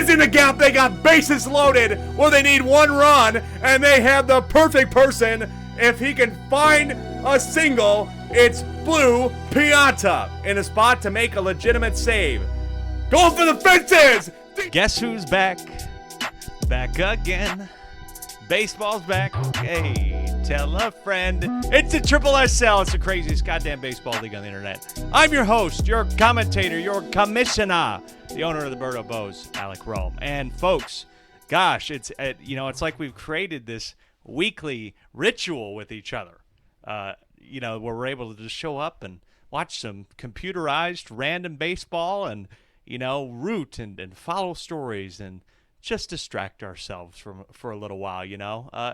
closing the gap. They got bases loaded where they need one run, and they have the perfect person. If he can find a single, it's Blue Pianta in a spot to make a legitimate save. Going for the fences! Guess who's back? Back again. Baseball's back. Hey, tell a friend. It's the SSSL. It's the craziest goddamn baseball league on the internet. I'm your host, your commentator, your commissioner, the owner of the Birdo Bows, Alec Rome. And folks, gosh, it's like we've created this weekly ritual with each other. Where we're able to just show up and watch some computerized random baseball and root and follow stories and just distract ourselves for a little while,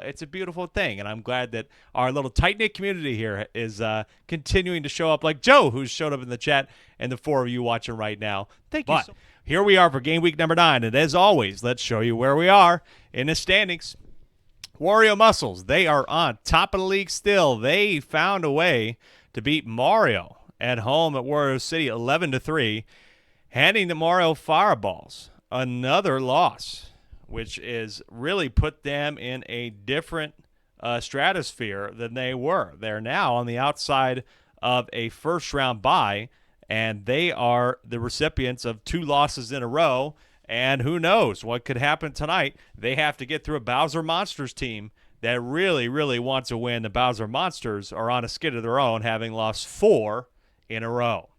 It's a beautiful thing, and I'm glad that our little tight-knit community here is continuing to show up, like Joe, who's showed up in the chat, and the four of you watching right now. Thank you. Here we are for game week number 9, and as always, let's show you where we are in the standings. Wario Muscles, they are on top of the league still. They found a way to beat Mario at home at Wario City 11-3, handing the Mario Fireballs another loss, which is really put them in a different stratosphere than they were. They're now on the outside of a first-round bye, and they are the recipients of 2 losses in a row, and who knows what could happen tonight. They have to get through a Bowser Monsters team that really, really wants to win. The Bowser Monsters are on a skid of their own, having lost 4 in a row.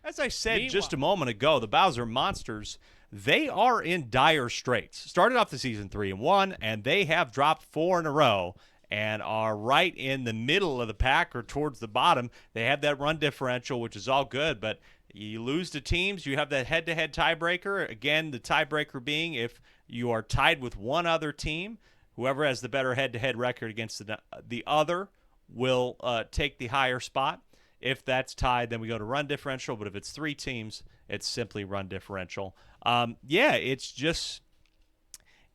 As I said just a moment ago, the Bowser Monsters, they are in dire straits. Started off the season 3-1, and they have dropped 4 in a row and are right in the middle of the pack or towards the bottom. They have that run differential, which is all good, but you lose to teams, you have that head-to-head tiebreaker. Again, the tiebreaker being if you are tied with one other team, whoever has the better head-to-head record against the other will take the higher spot. If that's tied, then we go to run differential. But if it's 3 teams, it's simply run differential.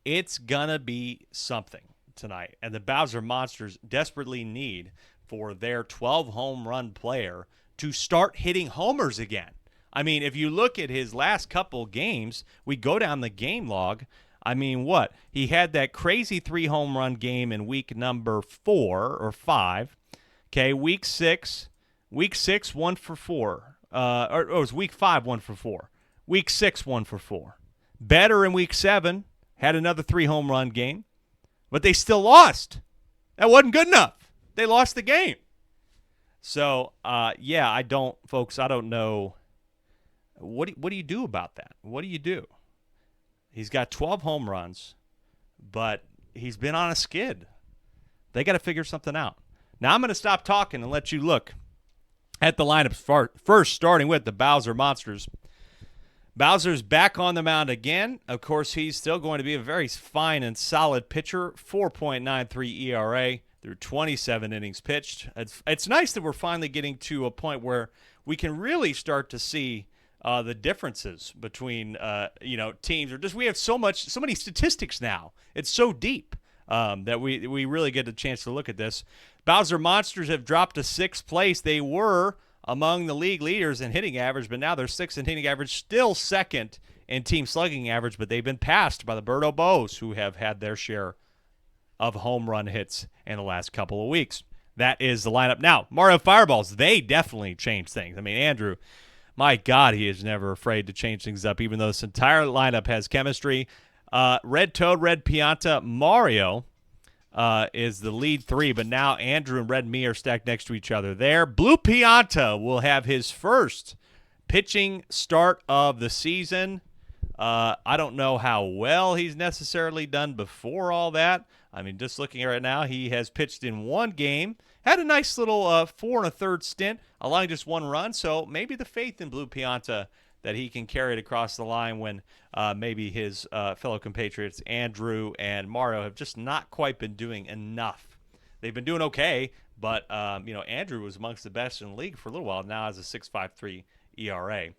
It's going to be something tonight. And the Bowser Monsters desperately need for their 12 home run player to start hitting homers again. I mean, if you look at his last couple games, we go down the game log. I mean, what? He had that crazy 3 home run game in week number 4 or 5. Okay, week 6, 1 for 4. It was week 5, 1 for 4. Week 6, 1 for 4. Better in week 7, had another 3 home run game, but they still lost. That wasn't good enough. They lost the game. So, I don't know. What do you do about that? What do you do? He's got 12 home runs, but he's been on a skid. They got to figure something out. Now I'm going to stop talking and let you look at the lineups first, starting with the Bowser Monsters. Bowser's back on the mound again. Of course, he's still going to be a very fine and solid pitcher, 4.93 ERA through 27 innings pitched. It's nice that we're finally getting to a point where we can really start to see the differences between teams, or just we have so many statistics now. It's so deep that we really get a chance to look at this. Bowser Monsters have dropped to 6th place. They were among the league leaders in hitting average, but now they're 6th in hitting average, still 2nd in team slugging average, but they've been passed by the Birdo Bows, who have had their share of home run hits in the last couple of weeks. That is the lineup. Now, Mario Fireballs, they definitely changed things. I mean, Andrew, my God, he is never afraid to change things up, even though this entire lineup has chemistry. Red Toad, Red Pianta, Mario is the lead 3, but now Andrew and Red Me are stacked next to each other there. Blue Pianta will have his first pitching start of the season. I don't know how well he's necessarily done before all that. I mean, just looking at it right now, he has pitched in 1 game, had a nice little 4 1/3 stint, allowing just 1 run. So maybe the faith in Blue Pianta that he can carry it across the line when maybe his fellow compatriots Andrew and Mario have just not quite been doing enough. They've been doing okay, but Andrew was amongst the best in the league for a little while. Now has a 6.53 ERA.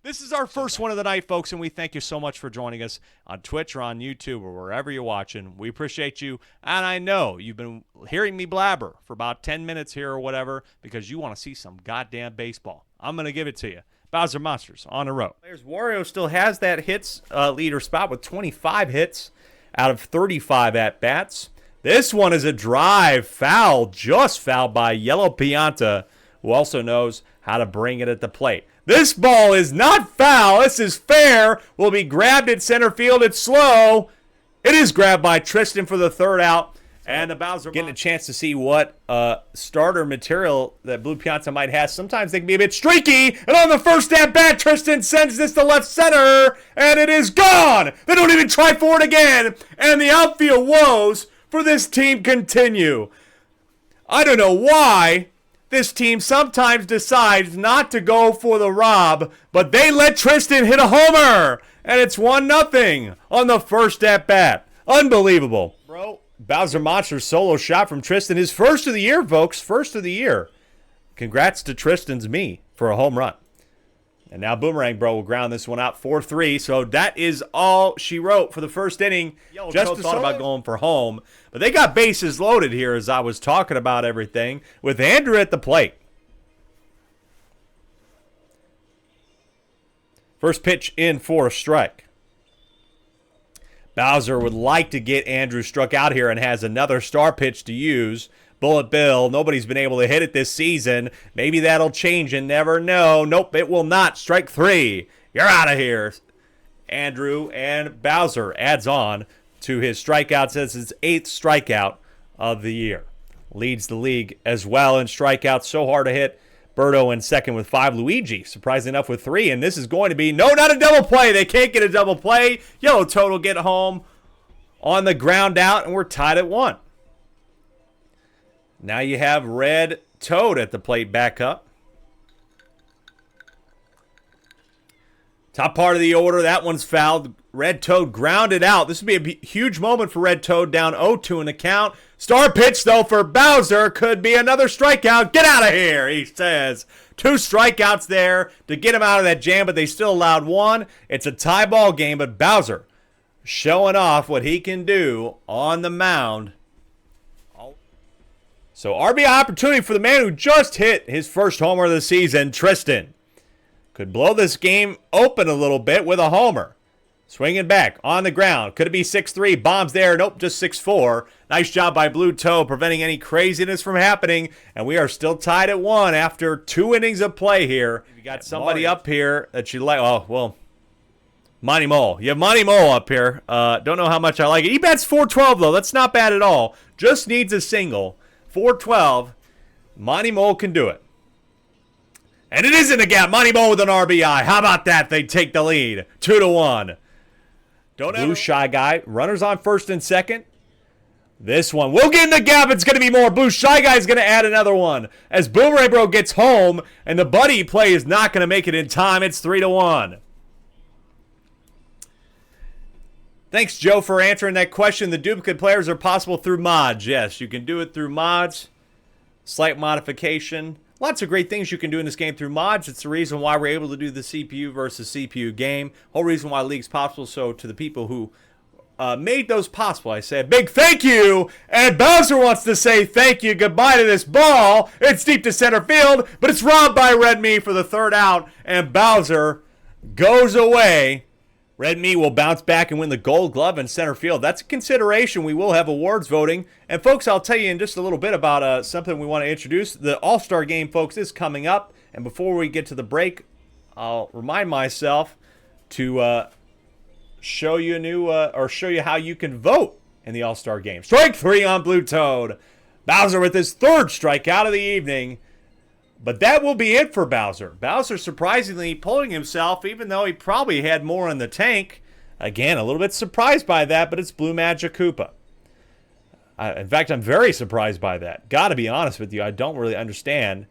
This is our first one of the night, folks, and we thank you so much for joining us on Twitch or on YouTube or wherever you're watching. We appreciate you, and I know you've been hearing me blabber for about 10 minutes here or whatever because you want to see some goddamn baseball. I'm going to give it to you. Bowser Monsters on a row. Wario still has that hits leader spot with 25 hits out of 35 at-bats. This one is a drive foul, just fouled by Yellow Pianta, who also knows how to bring it at the plate. This ball is not foul. This is fair. Will be grabbed at center field. It's slow. It is grabbed by Tristan for the third out. And the Bowser getting a chance to see what starter material that Blue Pianta might have. Sometimes they can be a bit streaky. And on the first at-bat, Tristan sends this to left center. And it is gone. They don't even try for it again. And the outfield woes for this team continue. I don't know why this team sometimes decides not to go for the rob, but they let Tristan hit a homer. And it's 1-0 on the first at-bat. Unbelievable. Bro, Bowser Monster's solo shot from Tristan. His first of the year, folks. First of the year. Congrats to Tristan's me for a home run. And now Boomerang Bro will ground this one out 4-3. So that is all she wrote for the first inning. Just thought about going for home. But they got bases loaded here as I was talking about everything with Andrew at the plate. First pitch in for a strike. Bowser would like to get Andrew struck out here and has another star pitch to use. Bullet Bill, nobody's been able to hit it this season. Maybe that'll change and never know. Nope, it will not. Strike 3. You're out of here. Andrew and Bowser adds on to his strikeouts as his 8th strikeout of the year. Leads the league as well in strikeouts. So hard to hit. Berto in second with 5. Luigi, surprisingly enough, with 3. And this is going to be, no, not a double play. They can't get a double play. Yellow Toad will get home on the ground out, and we're tied at 1. Now you have Red Toad at the plate back up. Top part of the order, that one's fouled. Red Toad grounded out. This would be a huge moment for Red Toad, down 0-2 in the count. Star pitch, though, for Bowser. Could be another strikeout. Get out of here, he says. 2 strikeouts there to get him out of that jam, but they still allowed 1. It's a tie ball game, but Bowser showing off what he can do on the mound. So RBI opportunity for the man who just hit his first homer of the season, Tristan. Could blow this game open a little bit with a homer. Swinging back on the ground. Could it be 6-3? Bombs there. Nope, just 6-4. Nice job by Blue Toe preventing any craziness from happening. And we are still tied at 1 after 2 innings of play here. You got somebody up here that you like. Oh, well, Monty Mole. You have Monty Mole up here. Don't know how much I like it. He bats .412, though. That's not bad at all. Just needs a single. .412. Monty Mole can do it. And it isn't a gap. Monty Mole with an RBI. How about that? They take the lead. 2-1. Blue Shy Guy. Runners on first and second. This one. We'll get in the gap. It's going to be more. Blue Shy Guy is going to add another one. As Boomerang Bro gets home, and the buddy play is not going to make it in time. It's 3-1. Thanks, Joe, for answering that question. The duplicate players are possible through mods. Yes, you can do it through mods. Slight modification. Lots of great things you can do in this game through mods. It's the reason why we're able to do the CPU versus CPU game. Whole reason why League's possible. So to the people who made those possible, I say a big thank you. And Bowser wants to say thank you. Goodbye to this ball. It's deep to center field, but it's robbed by Red Me for the third out. And Bowser goes away. Red Me will bounce back and win the Gold Glove in center field. That's a consideration. We will have awards voting. And, folks, I'll tell you in just a little bit about something we want to introduce. The All-Star Game, folks, is coming up. And before we get to the break, I'll remind myself to show you how you can vote in the All-Star Game. Strike 3 on Blue Toad. Bowser with his 3rd strikeout of the evening. But that will be it for Bowser. Bowser surprisingly pulling himself, even though he probably had more in the tank. Again, a little bit surprised by that, but it's Blue Magic Koopa. In fact, I'm very surprised by that. Got to be honest with you, I don't really understand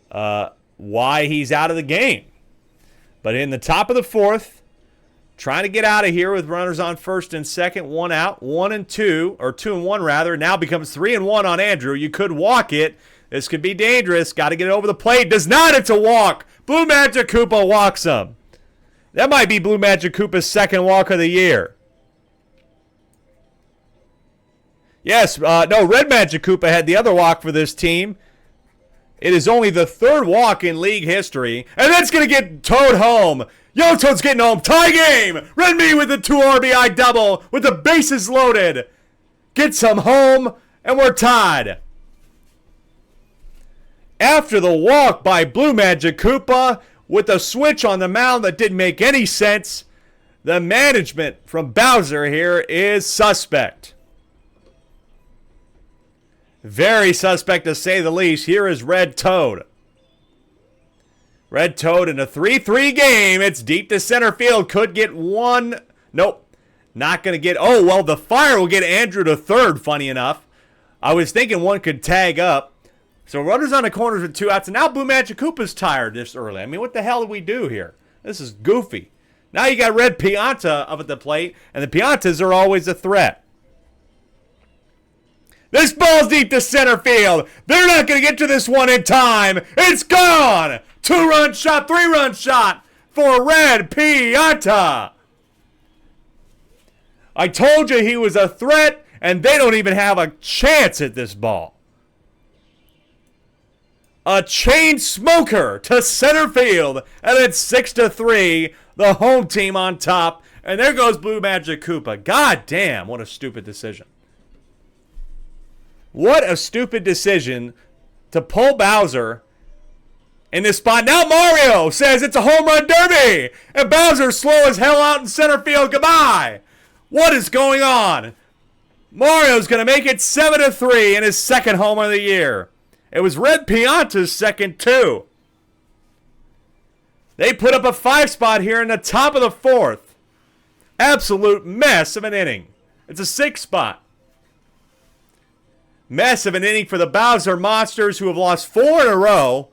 why he's out of the game. But in the top of the 4th, trying to get out of here with runners on first and second, 1 out, 1-2, or 2-1 rather. Now becomes 3-1 on Andrew. You could walk it. This could be dangerous. Got to get it over the plate. Does not. It's a walk. Blue Magic Koopa walks him. That might be Blue Magic Koopa's 2nd walk of the year. Yes, no, Red Magic Koopa had the other walk for this team It is only the third walk in league history, and that's going to get towed home. Yellow Toad's getting home. Tie game. Red Me with the 2 RBI double with the bases loaded. Gets him home, and we're tied. After the walk by Blue Magic Koopa with a switch on the mound that didn't make any sense, the management from Bowser here is suspect. Very suspect to say the least. Here is Red Toad. Red Toad in a 3-3 game. It's deep to center field. Could get one. Nope. Not going to get. Oh, well, the Fire will get Andrew to third, funny enough. I was thinking one could tag up. So runners on the corners with 2 outs. And now Blue Magic Koopa's tired this early. I mean, what the hell did we do here? This is goofy. Now you got Red Pianta up at the plate. And the Piantas are always a threat. This ball's deep to center field. They're not going to get to this one in time. It's gone. 2-run shot, 3-run shot for Red Pianta. I told you he was a threat, and they don't even have a chance at this ball. A chain smoker to center field, and it's 6-3. The home team on top, and there goes Blue Magic Koopa. God damn, what a stupid decision. What a stupid decision to pull Bowser in this spot. Now Mario says it's a home run derby. And Bowser's slow as hell out in center field. Goodbye. What is going on? Mario's going to make it 7-3 in his second home of the year. It was Red Pianta's second too. They put up a 5 spot here in the top of the 4th. Absolute mess of an inning. It's a 6 spot. Mess of an inning for the Bowser Monsters, who have lost 4 in a row.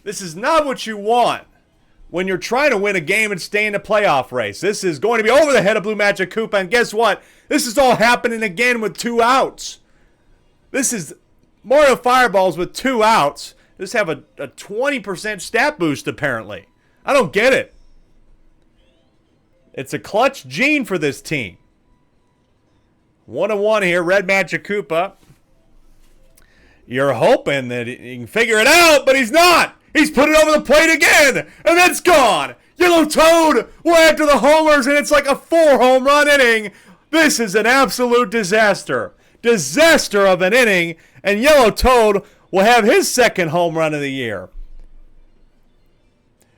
This is not what you want when you're trying to win a game and stay in the playoff race. This is going to be over the head of Blue Magic Koopa, and guess what? This is all happening again with 2 outs. This is Mario Fireballs with 2 outs. Just have a 20% stat boost, apparently. I don't get it. It's a clutch gene for this team. 1-1 here, Red Magic Koopa. You're hoping that he can figure it out, but he's not. He's put it over the plate again, and that's gone. Yellow Toad will add to the homers, and it's like a 4-home run inning. This is an absolute disaster. Disaster of an inning, and Yellow Toad will have his second home run of the year.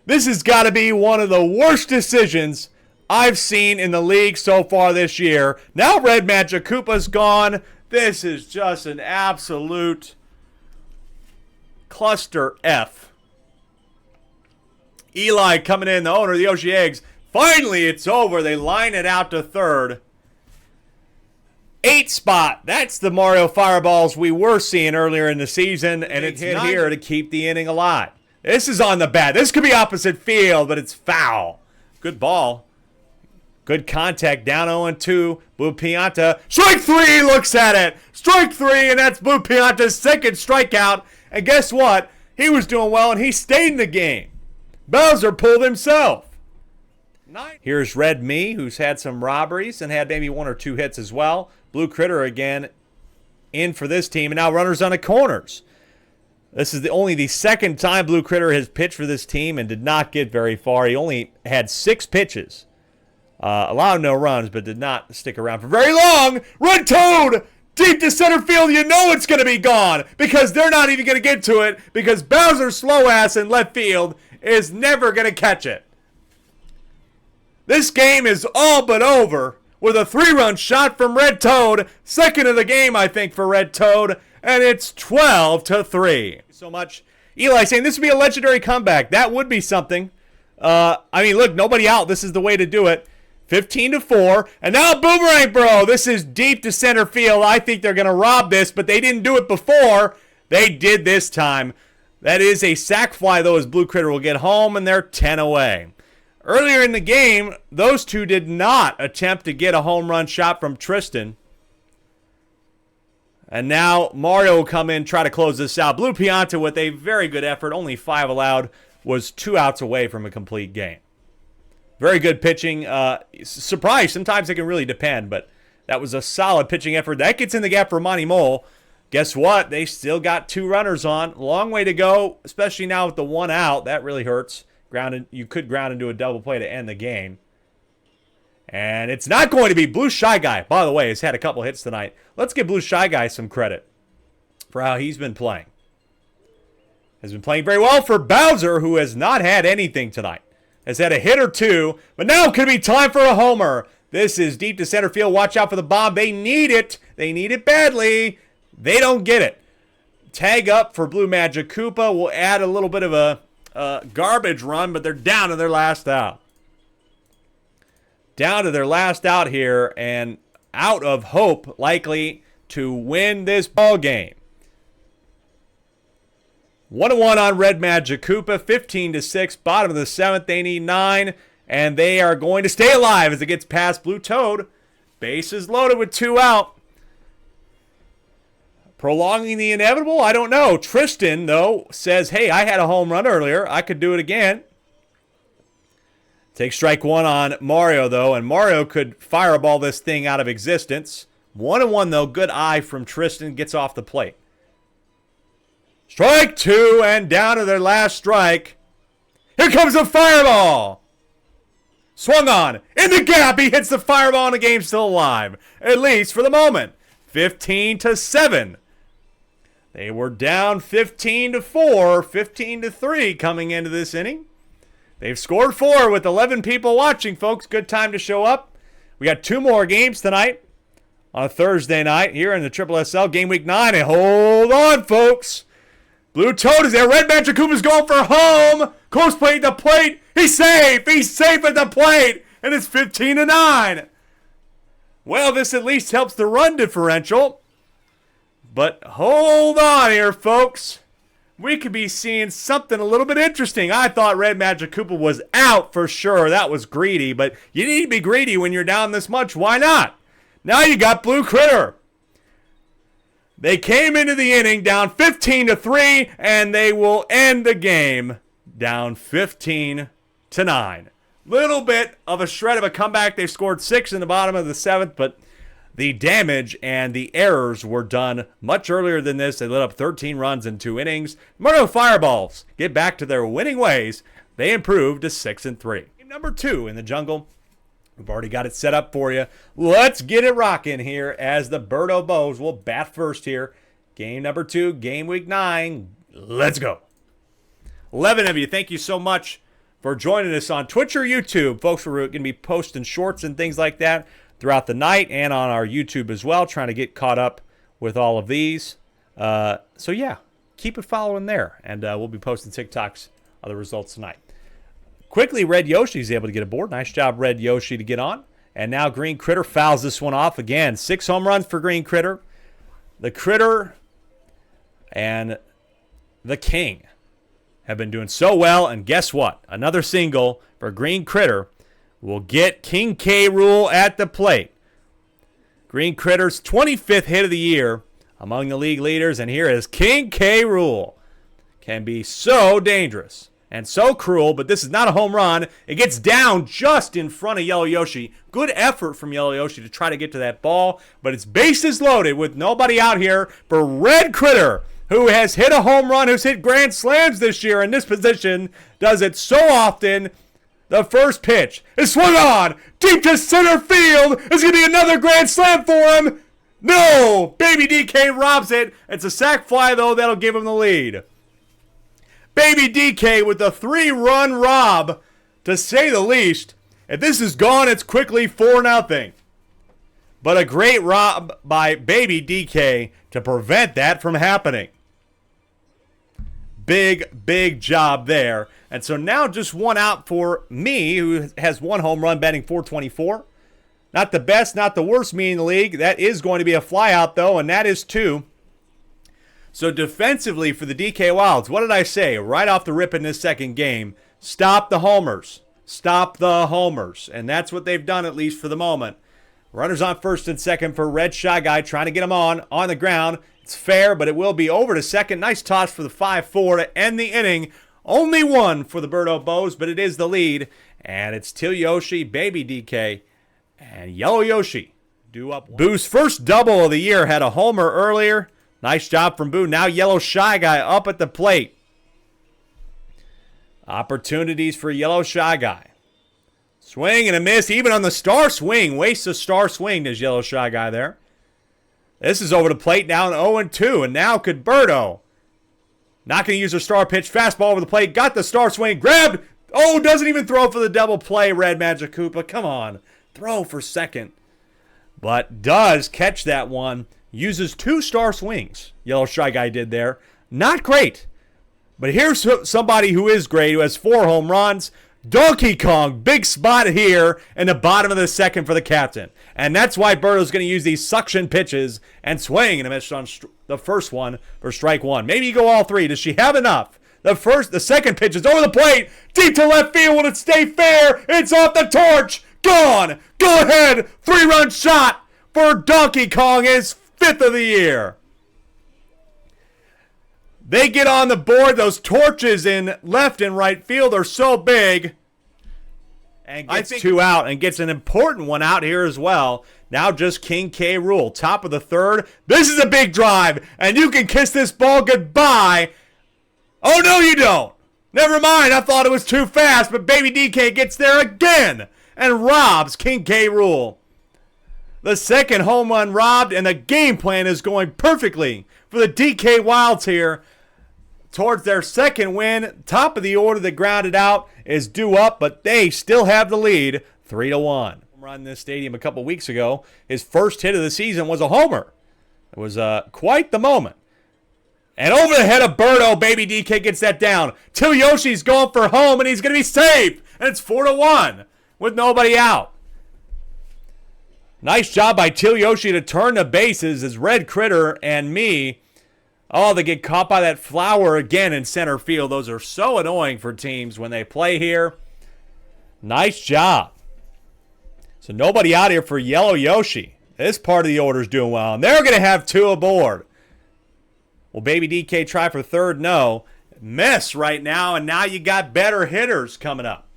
This has got to be one of the worst decisions I've seen in the league so far this year. Now Red Magic Koopa's gone. This is just an absolute cluster F. Eli coming in, the owner of the Yoshi Eggs. Finally, it's over. They line it out to third. 8 spot. That's the Mario Fireballs we were seeing earlier in the season, and it's hit here to keep the inning alive. This is on the bat. This could be opposite field, but it's foul. Good ball. Good contact, down 0-2. Blue Pianta. Strike 3, looks at it. Strike 3, and that's Blue Pianta's second strikeout. And guess what? He was doing well, and he stayed in the game. Bowser pulled himself. Here's Red Me, who's had some robberies and had maybe 1 or 2 hits as well. Blue Critter again in for this team, and now runners on the corners. This is only the second time Blue Critter has pitched for this team and did not get very far. He only had 6 pitches. Allowed no runs, but did not stick around for very long. Red Toad, deep to center field. You know it's going to be gone because they're not even going to get to it because Bowser's slow ass in left field is never going to catch it. This game is all but over with a 3-run shot from Red Toad. Second of the game, I think, for Red Toad, and it's 12-3. So much. Eli saying this would be a legendary comeback. That would be something. I mean, look, nobody out. This is the way to do it. 15-4, and now Boomerang Bro. This is deep to center field. I think they're going to rob this, but they didn't do it before. They did this time. That is a sac fly, though, as Blue Critter will get home, and they're 10 away. Earlier in the game, those two did not attempt to get a home run shot from Tristan. And now Mario will come in, try to close this out. Blue Pianta with a very good effort, only 5 allowed, was 2 outs away from a complete game. Very good pitching. Surprise. Sometimes it can really depend, but that was a solid pitching effort. That gets in the gap for Monty Mole. Guess what? They still got 2 runners on. Long way to go, especially now with the 1 out. That really hurts. You could ground into a double play to end the game. And it's not going to be Blue Shy Guy. By the way, has had a couple hits tonight. Let's give Blue Shy Guy some credit for how he's been playing. Has been playing very well for Bowser, who has not had anything tonight. Has had a hit or 2, but now could be time for a homer. This is deep to center field. Watch out for the bomb. They need it. They need it badly. They don't get it. Tag up for Blue Magic Koopa. Will add a little bit of a garbage run, but they're down to their last out. Down to their last out here, and out of hope, likely to win this ball game. 1-1 on Red Magic Koopa, 15-6, bottom of the 7th. They need 9, and they are going to stay alive as it gets past Blue Toad. Bases loaded with 2 out. Prolonging the inevitable? I don't know. Tristan, though, says, hey, I had a home run earlier. I could do it again. Take strike 1 on Mario, though, and Mario could fireball this thing out of existence. 1-1, though. Good eye from Tristan. Gets off the plate. Strike 2, and down to their last strike. Here comes a fireball. Swung on. In the gap, he hits the fireball, and the game's still alive. At least for the moment. 15-7. They were down 15-4, 15-3 coming into this inning. They've scored 4 with 11 people watching, folks. Good time to show up. We got 2 more games tonight on a Thursday night here in the SSSL Game Week 9. And hold on, folks. Blue Toad is there. Red Magic Koopa's going for home. Close plate at the plate. He's safe. He's safe at the plate. And it's 15-9. Well, this at least helps the run differential. But hold on here, folks. We could be seeing something a little bit interesting. I thought Red Magic Koopa was out for sure. That was greedy, but you need to be greedy when you're down this much. Why not? Now you got Blue Critter. They came into the inning down 15-3, and they will end the game down 15-9. Little bit of a shred of a comeback. They scored 6 in the bottom of the 7th, but the damage and the errors were done much earlier than this. They lit up 13 runs in 2 innings. Murdo Fireballs get back to their winning ways. They improved to 6-3. Game number 2 in the jungle. We've already got it set up for you. Let's get it rocking here as the Birdo Bows will bat first here. Game number 2, game week 9. Let's go. 11 of you, thank you so much for joining us on Twitch or YouTube. Folks, we're going to be posting shorts and things like that throughout the night and on our YouTube as well, trying to get caught up with all of these. So, yeah, keep it following there, and we'll be posting TikToks of the results tonight. Quickly, Red Yoshi's able to get aboard. Nice job, Red Yoshi, to get on. And now Green Critter fouls this one off again. 6 home runs for Green Critter. The Critter and the King have been doing so well, and guess what? Another single for Green Critter will get King K. Rool at the plate. Green Critter's 25th hit of the year among the league leaders, and here is King K. Rool. Can be so dangerous and so cruel, but this is not a home run. It gets down just in front of Yellow Yoshi. Good effort from Yellow Yoshi to try to get to that ball, but it's bases loaded with nobody out here for Red Critter, who has hit a home run, who's hit grand slams this year in this position, does it so often. The first pitch is swung on deep to center field. It's going to be another grand slam for him. No! Baby DK robs it. It's a sac fly, though. That'll give him the lead. Baby DK with the 3-run rob, to say the least. If this is gone, it's quickly 4-0. But a great rob by Baby DK to prevent that from happening. Big job there. And so now just 1 out for me, who has 1 home run, batting .424. Not the best, not the worst me in the league. That is going to be a flyout, though, and that is 2. So defensively for the DK Wilds, what did I say right off the rip in this second game? Stop the homers. Stop the homers. And that's what they've done, at least for the moment. Runners on first and second for Red Shy Guy, trying to get him on the ground. It's fair, but it will be over to second. Nice toss for the 5-4 to end the inning. Only 1 for the Birdo Bows, but it is the lead. And it's Till Yoshi, Baby DK, and Yellow Yoshi do up 1. Boo's first double of the year had a homer earlier. Nice job from Boo. Now Yellow Shy Guy up at the plate. Opportunities for Yellow Shy Guy. Swing and a miss. Even on the star swing. Wastes a star swing, does Yellow Shy Guy there. This is over the plate now, 0-2. And now Cadberto. Not going to use her star pitch. Fastball over the plate. Got the star swing. Grabbed. Oh, doesn't even throw for the double play, Red Magic Koopa. Come on. Throw for second. But does catch that one. Uses 2 star swings. Yellow Shy Guy did there. Not great. But here's somebody who is great, who has 4 home runs. Donkey Kong, big spot here in the bottom of the second for the captain. And that's why Berto's going to use these suction pitches and swing and a miss on the first one for strike 1. Maybe you go all 3. Does she have enough? The second pitch is over the plate. Deep to left field. Will it stay fair? It's off the torch. Gone. Go ahead. 3-run shot for Donkey Kong, his 5th of the year. They get on the board. Those torches in left and right field are so big. And gets 2 out and gets an important one out here as well. Now just King K. Rool. Top of the 3rd. This is a big drive. And you can kiss this ball goodbye. Oh, no, you don't. Never mind. I thought it was too fast. But Baby DK gets there again and robs King K. Rool. The second home run robbed. And the game plan is going perfectly for the DK Wilds here. Towards their second win. Top of the order that grounded out is due up, but they still have the lead 3-1. Run this stadium a couple weeks ago. His first hit of the season was a homer. It was quite the moment. And over the head of Berto, Baby DK gets that down. Yoshi's going for home, and he's going to be safe. And it's 4-1 with nobody out. Nice job by Yoshi to turn the bases as Red Critter and me. Oh, they get caught by that flower again in center field. Those are so annoying for teams when they play here. Nice job. So nobody out here for Yellow Yoshi. This part of the order is doing well. And they're going to have 2 aboard. Will Baby DK try for 3rd? No. Miss right now, and now you got better hitters coming up.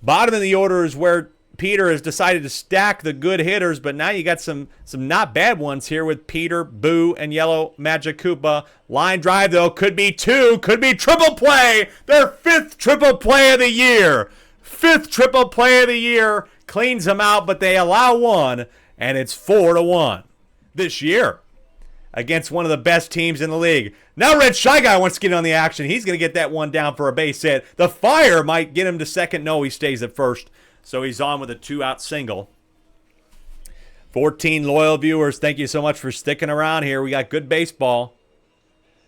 Bottom of the order is where Peter has decided to stack the good hitters, but now you got some not bad ones here with Peter, Boo, and Yellow Magic Koopa. Line drive, though, could be 2, could be triple play. Their 5th triple play of the year. 5th triple play of the year. Cleans them out, but they allow 1, and it's 4-1 this year against one of the best teams in the league. Now Red Shy Guy wants to get on the action. He's going to get that one down for a base hit. The fire might get him to second. No, he stays at first. So he's on with a 2-out single. 14 loyal viewers, thank you so much for sticking around here. We got good baseball.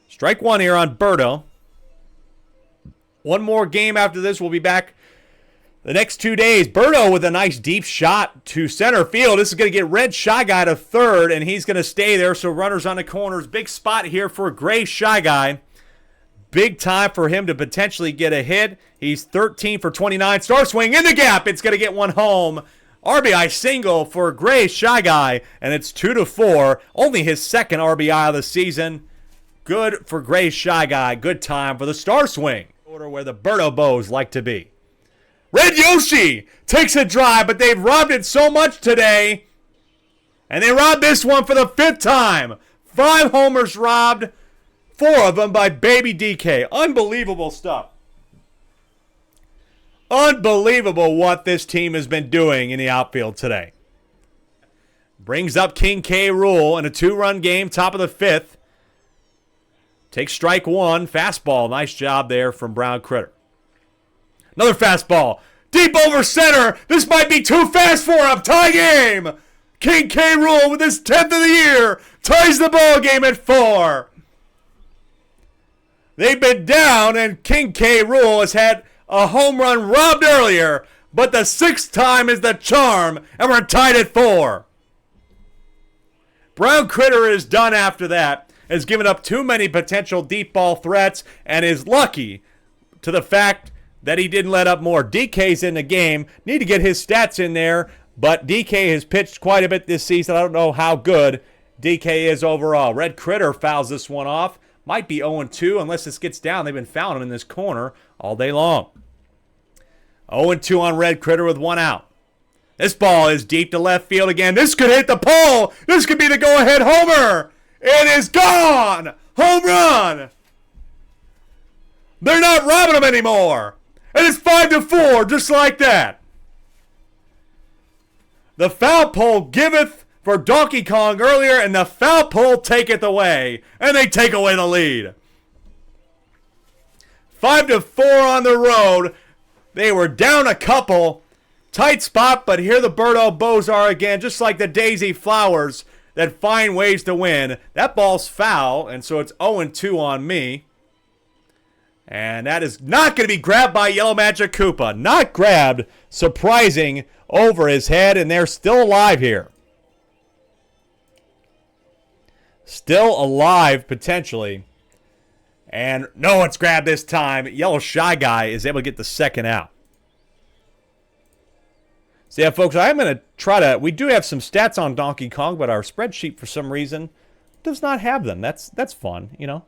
Strike 1 here on Berto. One more game after this. We'll be back the next 2 days. Berto with a nice deep shot to center field. This is going to get Red Shy Guy to 3rd, and he's going to stay there. So runners on the corners. Big spot here for Gray Shy Guy. Big time for him to potentially get a hit. He's 13 for 29. Star swing in the gap. It's going to get one home. RBI single for Gray Shy Guy, and it's 2-4. Only his 2nd RBI of the season. Good for Gray Shy Guy. Good time for the star swing. Order where the Berto Bows like to be. Red Yoshi takes a drive, but they've robbed it so much today. And they robbed this one for the 5th time. 5 homers robbed. 4 of them by Baby DK. Unbelievable stuff. Unbelievable what this team has been doing in the outfield today. Brings up King K. Rool in a 2-run game, top of the 5th. Takes strike 1. Fastball. Nice job there from Brown Critter. Another fastball. Deep over center. This might be too fast for him. Tie game. King K. Rool with his 10th of the year. Ties the ball game at 4. They've been down, and King K. Rool has had a home run robbed earlier, but the 6th time is the charm, and we're tied at 4. Brown Critter is done after that, has given up too many potential deep ball threats, and is lucky to the fact that he didn't let up more. DK's in the game. Need to get his stats in there, but DK has pitched quite a bit this season. I don't know how good DK is overall. Red Critter fouls this one off. Might be 0-2 unless this gets down. They've been fouling him in this corner all day long. 0-2 on Red Critter with 1 out. This ball is deep to left field again. This could hit the pole. This could be the go-ahead homer. It is gone! Home run! They're not robbing them anymore. And it's 5-4, just like that. The foul pole giveth for Donkey Kong earlier, and the foul pole taketh away. And they take away the lead. 5-4 on the road. They were down a couple. Tight spot, but here the Birdo Bows are again, just like the Daisy Flowers that find ways to win. That ball's foul, and so it's 0-2 on me. And that is not going to be grabbed by Yellow Magic Koopa. Not grabbed. Surprising over his head, and they're still alive here. Still alive, potentially. And no, it's grabbed this time. Yellow Shy Guy is able to get the second out. So yeah, folks, I'm going to try to... We do have some stats on Donkey Kong, but our spreadsheet, for some reason, does not have them. That's fun, you know.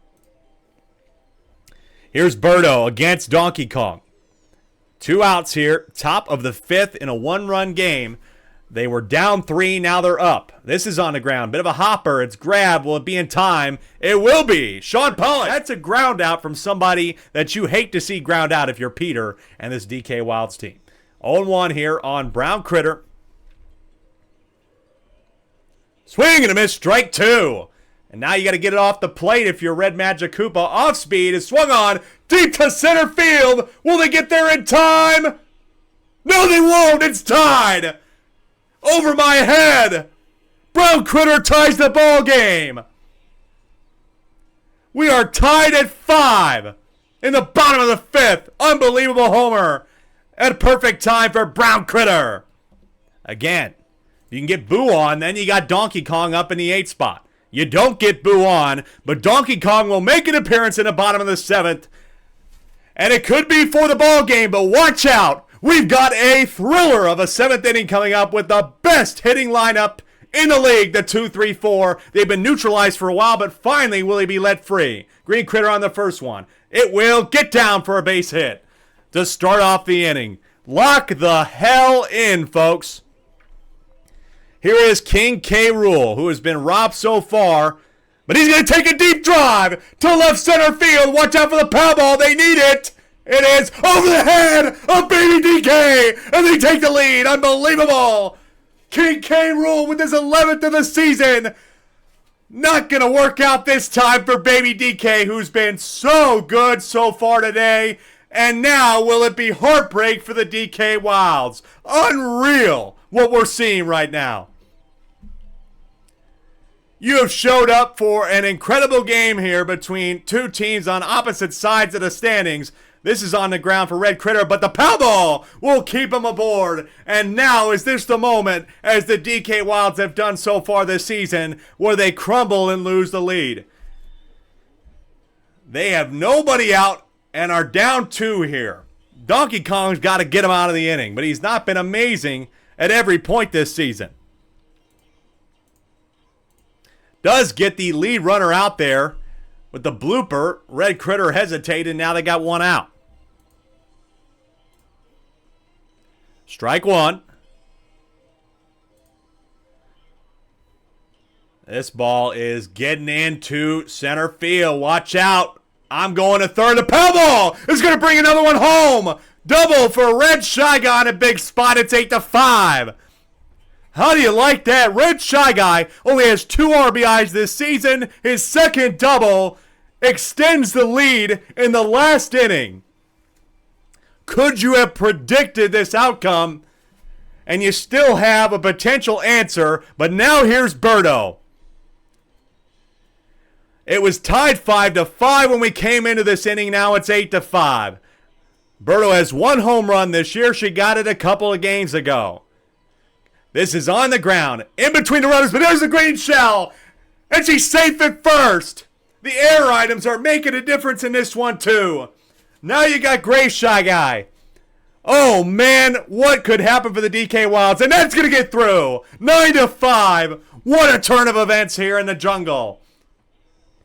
Here's Birdo against Donkey Kong. 2 outs here. Top of the 5th in a 1-run game. They were down 3, now they're up. This is on the ground. Bit of a hopper. It's grabbed. Will it be in time? It will be. Sean Pollock. That's a ground out from somebody that you hate to see ground out if you're Peter and this DK Wilds team. 0-1 here on Brown Critter. Swing and a miss. Strike 2. And now you got to get it off the plate if you're Red Magic Koopa. Off speed is swung on. Deep to center field. Will they get there in time? No, they won't. It's tied. Over my head. Brown Critter ties the ball game. We are tied at 5 in the bottom of the 5th. Unbelievable homer. At perfect time for Brown Critter. Again, you can get Boo on, then you got Donkey Kong up in the 8th spot. You don't get Boo on, but Donkey Kong will make an appearance in the bottom of the 7th. And it could be for the ball game, but watch out. We've got a thriller of a 7th inning coming up with the best hitting lineup in the league, the 2-3-4. They've been neutralized for a while, but finally will he be let free. Green Critter on the first one. It will get down for a base hit to start off the inning. Lock the hell in, folks. Here is King K. Rool, who has been robbed so far, but he's going to take a deep drive to left center field. Watch out for the power ball. They need it. It is over the head of Baby DK, and they take the lead. Unbelievable. King K. Rool with his 11th of the season. Not going to work out this time for Baby DK, who's been so good so far today. And now will it be heartbreak for the DK Wilds? Unreal what we're seeing right now. You have showed up for an incredible game here between two teams on opposite sides of the standings. This is on the ground for Red Critter, but the Powerball will keep him aboard. And now is this the moment, as the DK Wilds have done so far this season, where they crumble and lose the lead. They have nobody out and are down 2 here. Donkey Kong's got to get him out of the inning, but he's not been amazing at every point this season. Does get the lead runner out there with the blooper. Red Critter hesitated, now they got 1 out. Strike 1. This ball is getting into center field. Watch out. I'm going to third. The Powerball is going to bring another one home. Double for Red Shy Guy in a big spot. It's 8-5. How do you like that? Red Shy Guy only has 2 RBIs this season. His second double extends the lead in the last inning. Could you have predicted this outcome? And you still have a potential answer, but now here's Birdo. It was tied 5-5 when we came into this inning. Now it's 8-5. Birdo has 1 home run this year. She got it a couple of games ago. This is on the ground, in between the runners, but there's the green shell. And she's safe at first. The air items are making a difference in this one, too. Now you got Gray Shy Guy. Oh, man, what could happen for the DK Wilds? And that's going to get through. 9-5. What a turn of events here in the jungle.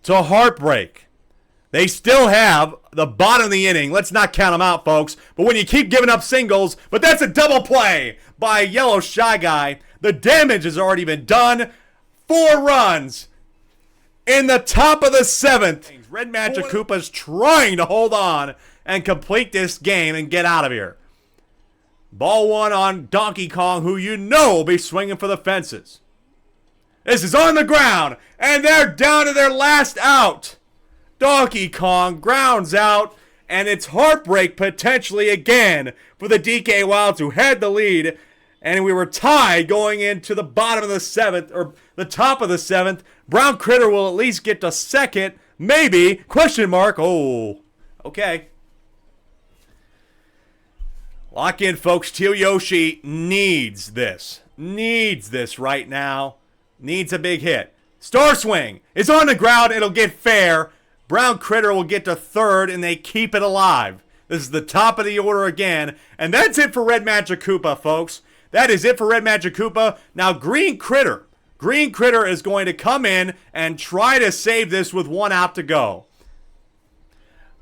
To heartbreak. They still have the bottom of the inning. Let's not count them out, folks. But when you keep giving up singles, but that's a double play by Yellow Shy Guy. The damage has already been done. 4 runs in the top of the 7th. Red Magic Koopa's trying to hold on and complete this game and get out of here. Ball 1 on Donkey Kong, who you know will be swinging for the fences. This is on the ground, and they're down to their last out. Donkey Kong grounds out, and it's heartbreak potentially again for the DK Wilds, who had the lead, and we were tied going into the bottom of the 7th, or the top of the 7th. Brown Critter will at least get to second, maybe, question mark. Oh, okay. Lock in, folks. Teal Yoshi needs this. Needs this right now. Needs a big hit. Star Swing is on the ground. It'll get fair. Brown Critter will get to third, and they keep it alive. This is the top of the order again. And that's it for Red Magic Koopa, folks. That is it for Red Magic Koopa. Now, Green Critter. Green Critter is going to come in and try to save this with 1 out to go.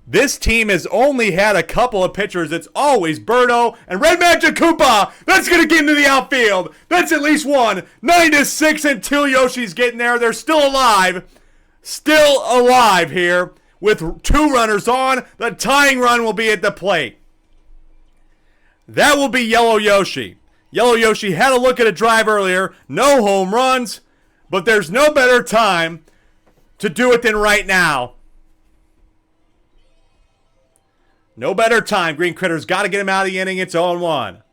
This team has only had a couple of pitchers. It's always Birdo and Red Magic Koopa. That's going to get into the outfield. That's at least one. 9-6 until Yoshi's getting there. They're still alive. Still alive here with 2 runners on. The tying run will be at the plate. That will be Yellow Yoshi. Yellow Yoshi had a look at a drive earlier. No home runs. But there's no better time to do it than right now. No better time. Green Critter's got to get him out of the inning. It's 0-1.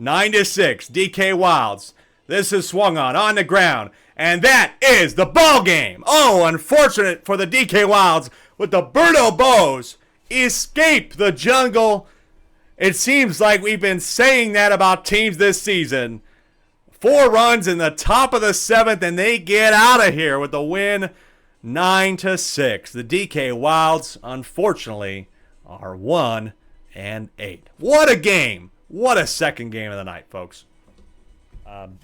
9-6. DK Wilds. This is swung on the ground. And that is the ball game. Oh, unfortunate for the DK Wilds with the Birdo Bows escape the jungle. It seems like we've been saying that about teams this season. 4 runs in the top of the 7th, and they get out of here with the win. 9-6. The DK Wilds, unfortunately, are 1-8. What a game. What a second game of the night, folks.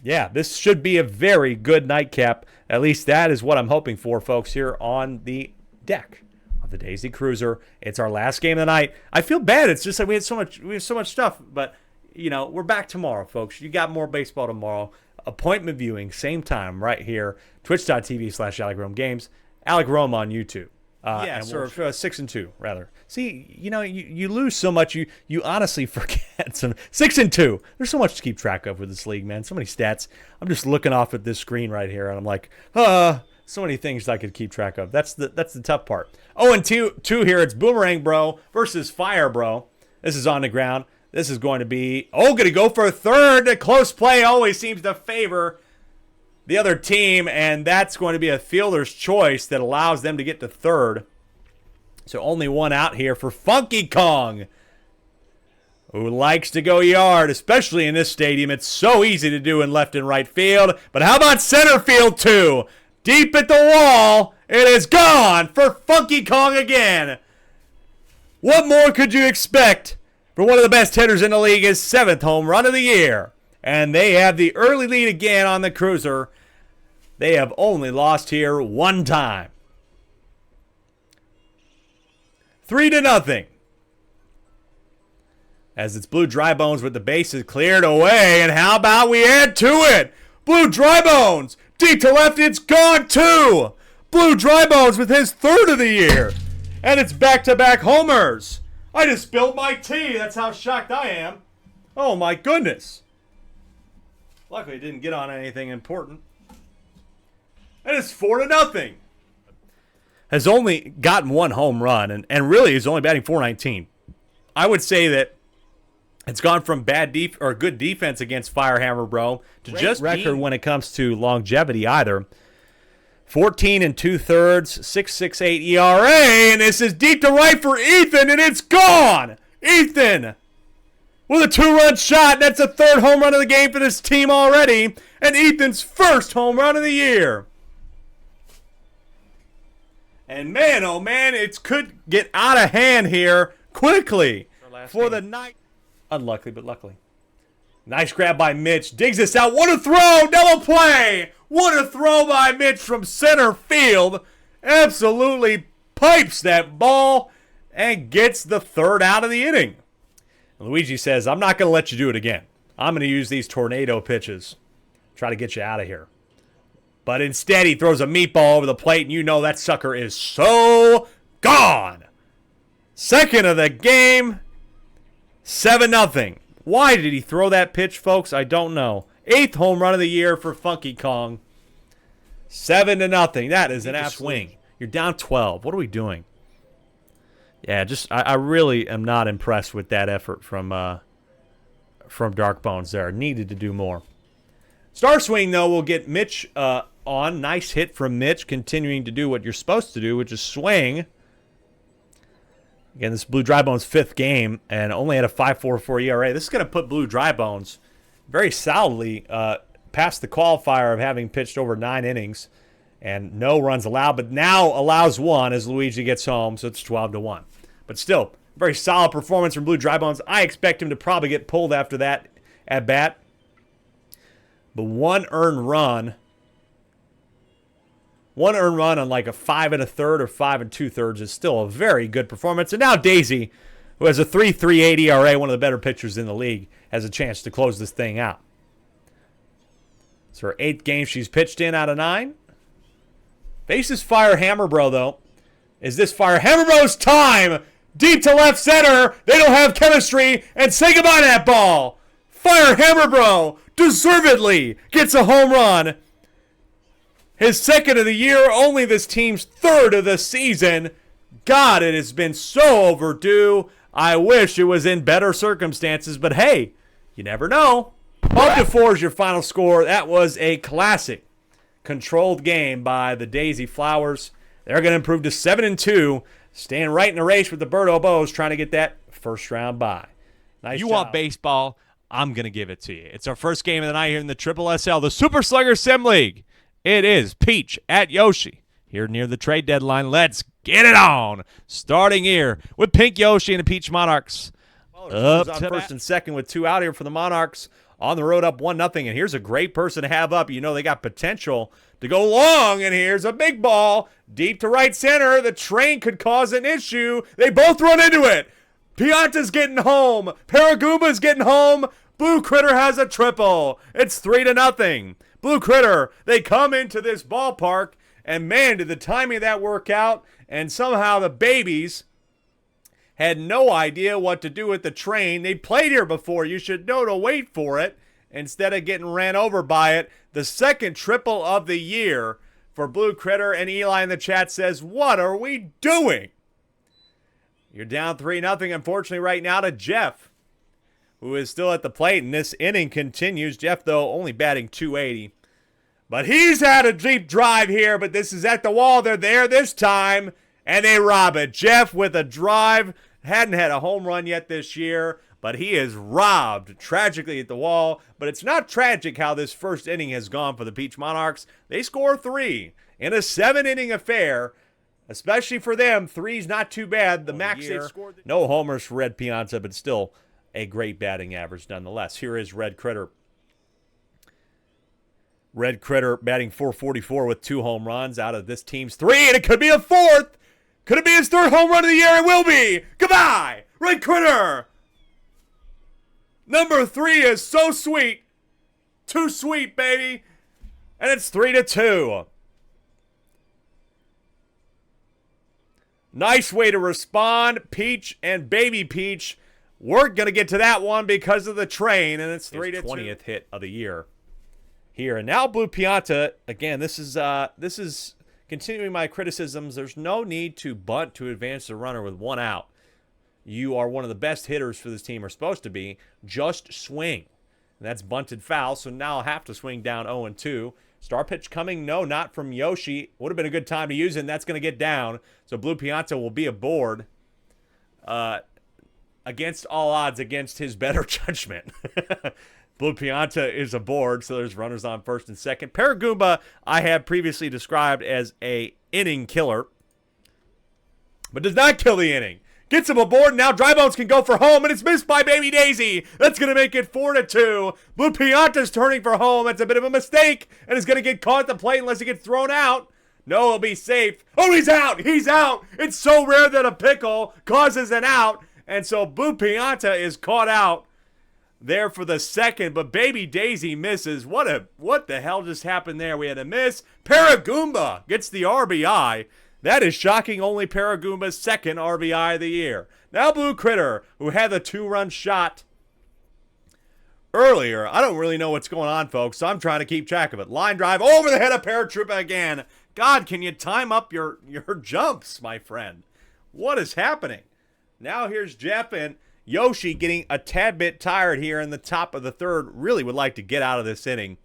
Yeah, this should be a very good nightcap. At least that is what I'm hoping for, folks, here on the deck of the Daisy Cruiser. It's our last game of the night. I feel bad. It's just like we have so much stuff, but you know, we're back tomorrow, folks. You got more baseball tomorrow. Appointment viewing, same time, right here. Twitch.tv/AlecRomeGames. Alec Rome on YouTube. Yes, or 6-2 rather. See, you know, you lose so much, you honestly forget. 6-2. There's so much to keep track of with this league, man. So many stats. I'm just looking off at this screen right here, and I'm like, so many things I could keep track of. That's the tough part. 0-2 here. It's Boomerang Bro versus Fire Bro. This is on the ground. This is going to be going to go for a third. The close play always seems to favor the other team, and that's going to be a fielder's choice that allows them to get to third. So only 1 out here for Funky Kong, who likes to go yard, especially in this stadium. It's so easy to do in left and right field. But how about center field too? Deep at the wall. It is gone for Funky Kong again. What more could you expect for one of the best hitters in the league? His 7th home run of the year. And they have the early lead again on the Cruiser. They have only lost here 1 time. 3-0. As it's Blue Dry Bones with the bases cleared away. And how about we add to it? Blue Dry Bones. Deep to left. It's gone too. Blue Dry Bones with his 3rd of the year. And it's back-to-back homers. I just spilled my tea. That's how shocked I am. Oh, my goodness. Luckily, it didn't get on anything important. And it's 4-0. Has only gotten 1 home run, and really is only batting .419. I would say that it's gone from good defense against Firehammer Bro to just record when it comes to longevity either. 14 2/3, 6.68 ERA, and this is deep to right for Ethan, and it's gone. Ethan with a 2-run shot. That's a 3rd home run of the game for this team already, and Ethan's 1st home run of the year. And man, oh man, it could get out of hand here quickly for the night. Unlucky, but luckily. Nice grab by Mitch. Digs this out. What a throw! Double play! What a throw by Mitch from center field. Absolutely pipes that ball and gets the 3rd out of the inning. Luigi says, I'm not going to let you do it again. I'm going to use these tornado pitches. Try to get you out of here. But instead, he throws a meatball over the plate, and you know that sucker is so gone. Second of the game, 7-0. Why did he throw that pitch, folks? I don't know. 8th home run of the year for Funky Kong. 7-0. That is an absolute swing. You're down 12. What are we doing? Yeah, I really am not impressed with that effort from Dark Bones there. Needed to do more. Star Swing, though, will get Mitch on. Nice hit from Mitch, continuing to do what you're supposed to do, which is swing. Again, this is Blue Dry Bones' 5th game, and only had a 5.44 ERA. This is going to put Blue Dry Bones very solidly past the qualifier of having pitched over 9 innings and no runs allowed, but now allows 1 as Luigi gets home, so it's 12-1. But still, very solid performance from Blue Dry Bones. I expect him to probably get pulled after that at bat. But one earned run on like a 5 1/3 or 5 2/3 is still a very good performance. And now Daisy, who has a 3.38 ERA, one of the better pitchers in the league, has a chance to close this thing out. It's her 8th game she's pitched in out of 9. Faces Fire Hammer Bro, though. Is this Fire Hammer Bro's time? Deep to left center. They don't have chemistry. And say goodbye to that ball. Fire Hammer Bro deservedly gets a home run. His 2nd of the year, only this team's 3rd of the season. God, it has been so overdue. I wish it was in better circumstances, but hey, you never know. 5-4 is your final score. That was a classic controlled game by the Daisy Flowers. They're going to improve to 7-2, staying right in the race with the Birdo Bows, trying to get that first round bye. Nice You job. want baseball? I'm going to give it to you. It's our first game of the night here in the SSSL, the Super Slugger Sim League. It is Peach at Yoshi here near the trade deadline. Let's get it on. Starting here with Pink Yoshi and the Peach Monarchs. Up on first and second with 2 out here for the Monarchs. On the road up 1-0. And here's a great person to have up. You know they got potential to go long. And here's a big ball deep to right center. The train could cause an issue. They both run into it. Pianta's getting home. Paragoomba's getting home. Blue Critter has a triple. It's 3-0. Blue Critter, they come into this ballpark, and man, did the timing of that work out, and somehow the babies had no idea what to do with the train. They played here before. You should know to wait for it instead of getting ran over by it. The 2nd triple of the year for Blue Critter, and Eli in the chat says, what are we doing? You're down 3-0, unfortunately, right now to Jeff, who is still at the plate, and this inning continues. Jeff, though, only batting .280. But he's had a deep drive here, but this is at the wall. They're there this time, and they rob it. Jeff with a drive. Hadn't had a home run yet this year, but he is robbed tragically at the wall. But it's not tragic how this first inning has gone for the Peach Monarchs. They score 3 in a 7-inning affair. Especially for them, 3's not too bad. The max they've scored. No homers for Red Pianta, but still a great batting average nonetheless. Here is Red Critter. Red Critter batting .444 with 2 home runs out of this team's 3, and it could be a 4th. Could it be his 3rd home run of the year? It will be. Goodbye, Red Critter. Number 3 is so sweet. Too sweet, baby. And it's 3-2. Nice way to respond. Peach and Baby Peach. We're going to get to that one because of the train, and it's 3-2. 20th hit of the year here. And now Blue Pianta, again, this is continuing my criticisms. There's no need to bunt to advance the runner with 1 out. You are one of the best hitters for this team, are supposed to be. Just swing. And that's bunted foul, so now I'll have to swing down 0-2. Star pitch coming, no, not from Yoshi. Would have been a good time to use it, and that's going to get down. So Blue Pianta will be aboard against all odds, against his better judgment. Blue Pianta is aboard, so there's runners on first and second. Paragoomba, I have previously described as a inning killer, but does not kill the inning. Gets him aboard, and now Dry Bones can go for home, and it's missed by Baby Daisy. That's going to make it 4-2. Blue Pianta's turning for home. That's a bit of a mistake, and is going to get caught at the plate unless he gets thrown out. No, he'll be safe. Oh, he's out. He's out. It's so rare that a pickle causes an out, and so Blue Pianta is caught out. there for the second, but Baby Daisy misses. What the hell just happened there? We had a miss. Paragoomba gets the RBI. That is shocking. Only Paragoomba's second RBI of the year. Now Blue Critter, who had the 2-run shot earlier. I don't really know what's going on, folks, so I'm trying to keep track of it. Line drive over the head of Paratroopa again. God, can you time up your jumps, my friend? What is happening? Now here's Jeff and Yoshi getting a tad bit tired here in the top of the third. Really would like to get out of this inning.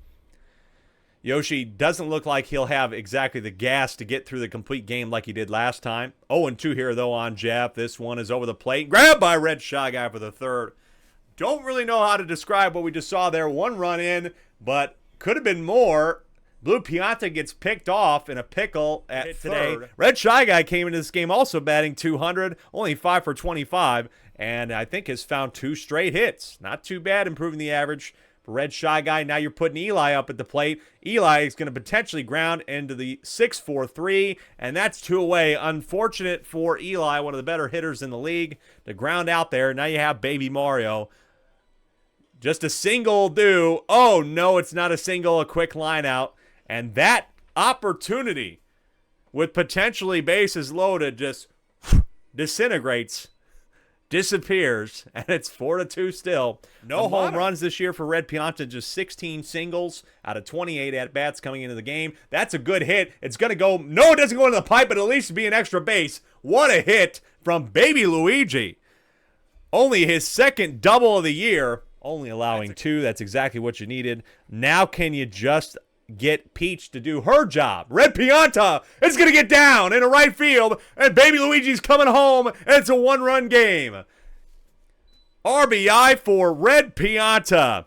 Yoshi doesn't look like he'll have exactly the gas to get through the complete game like he did last time. 0-2 here, though, on Jeff. This one is over the plate. Grabbed by Red Shy Guy for the third. Don't really know how to describe what we just saw there. 1 run in, but could have been more. Blue Pianta gets picked off in a pickle at today. Third. Red Shy Guy came into this game also batting .200, only 5 for 25, and I think has found 2 straight hits. Not too bad, improving the average for Red Shy Guy. Now you're putting Eli up at the plate. Eli is going to potentially ground into the 6-4-3, and that's 2 away. Unfortunate for Eli, one of the better hitters in the league, to ground out there. Now you have Baby Mario. Just a single will do. Oh, no, it's not a single, a quick line out. And that opportunity with potentially bases loaded just disintegrates, disappears, and it's 4-2 still. No home runs this year for Red Pianta, just 16 singles out of 28 at-bats coming into the game. That's a good hit. It's going to go, no, it doesn't go into the pipe, but at least be an extra base. What a hit from Baby Luigi. Only his second double of the year, only allowing 2. That's exactly what you needed. Now can you just get Peach to do her job? Red Pianta is going to get down into right field, and Baby Luigi's coming home, and it's a 1-run game. RBI for Red Pianta.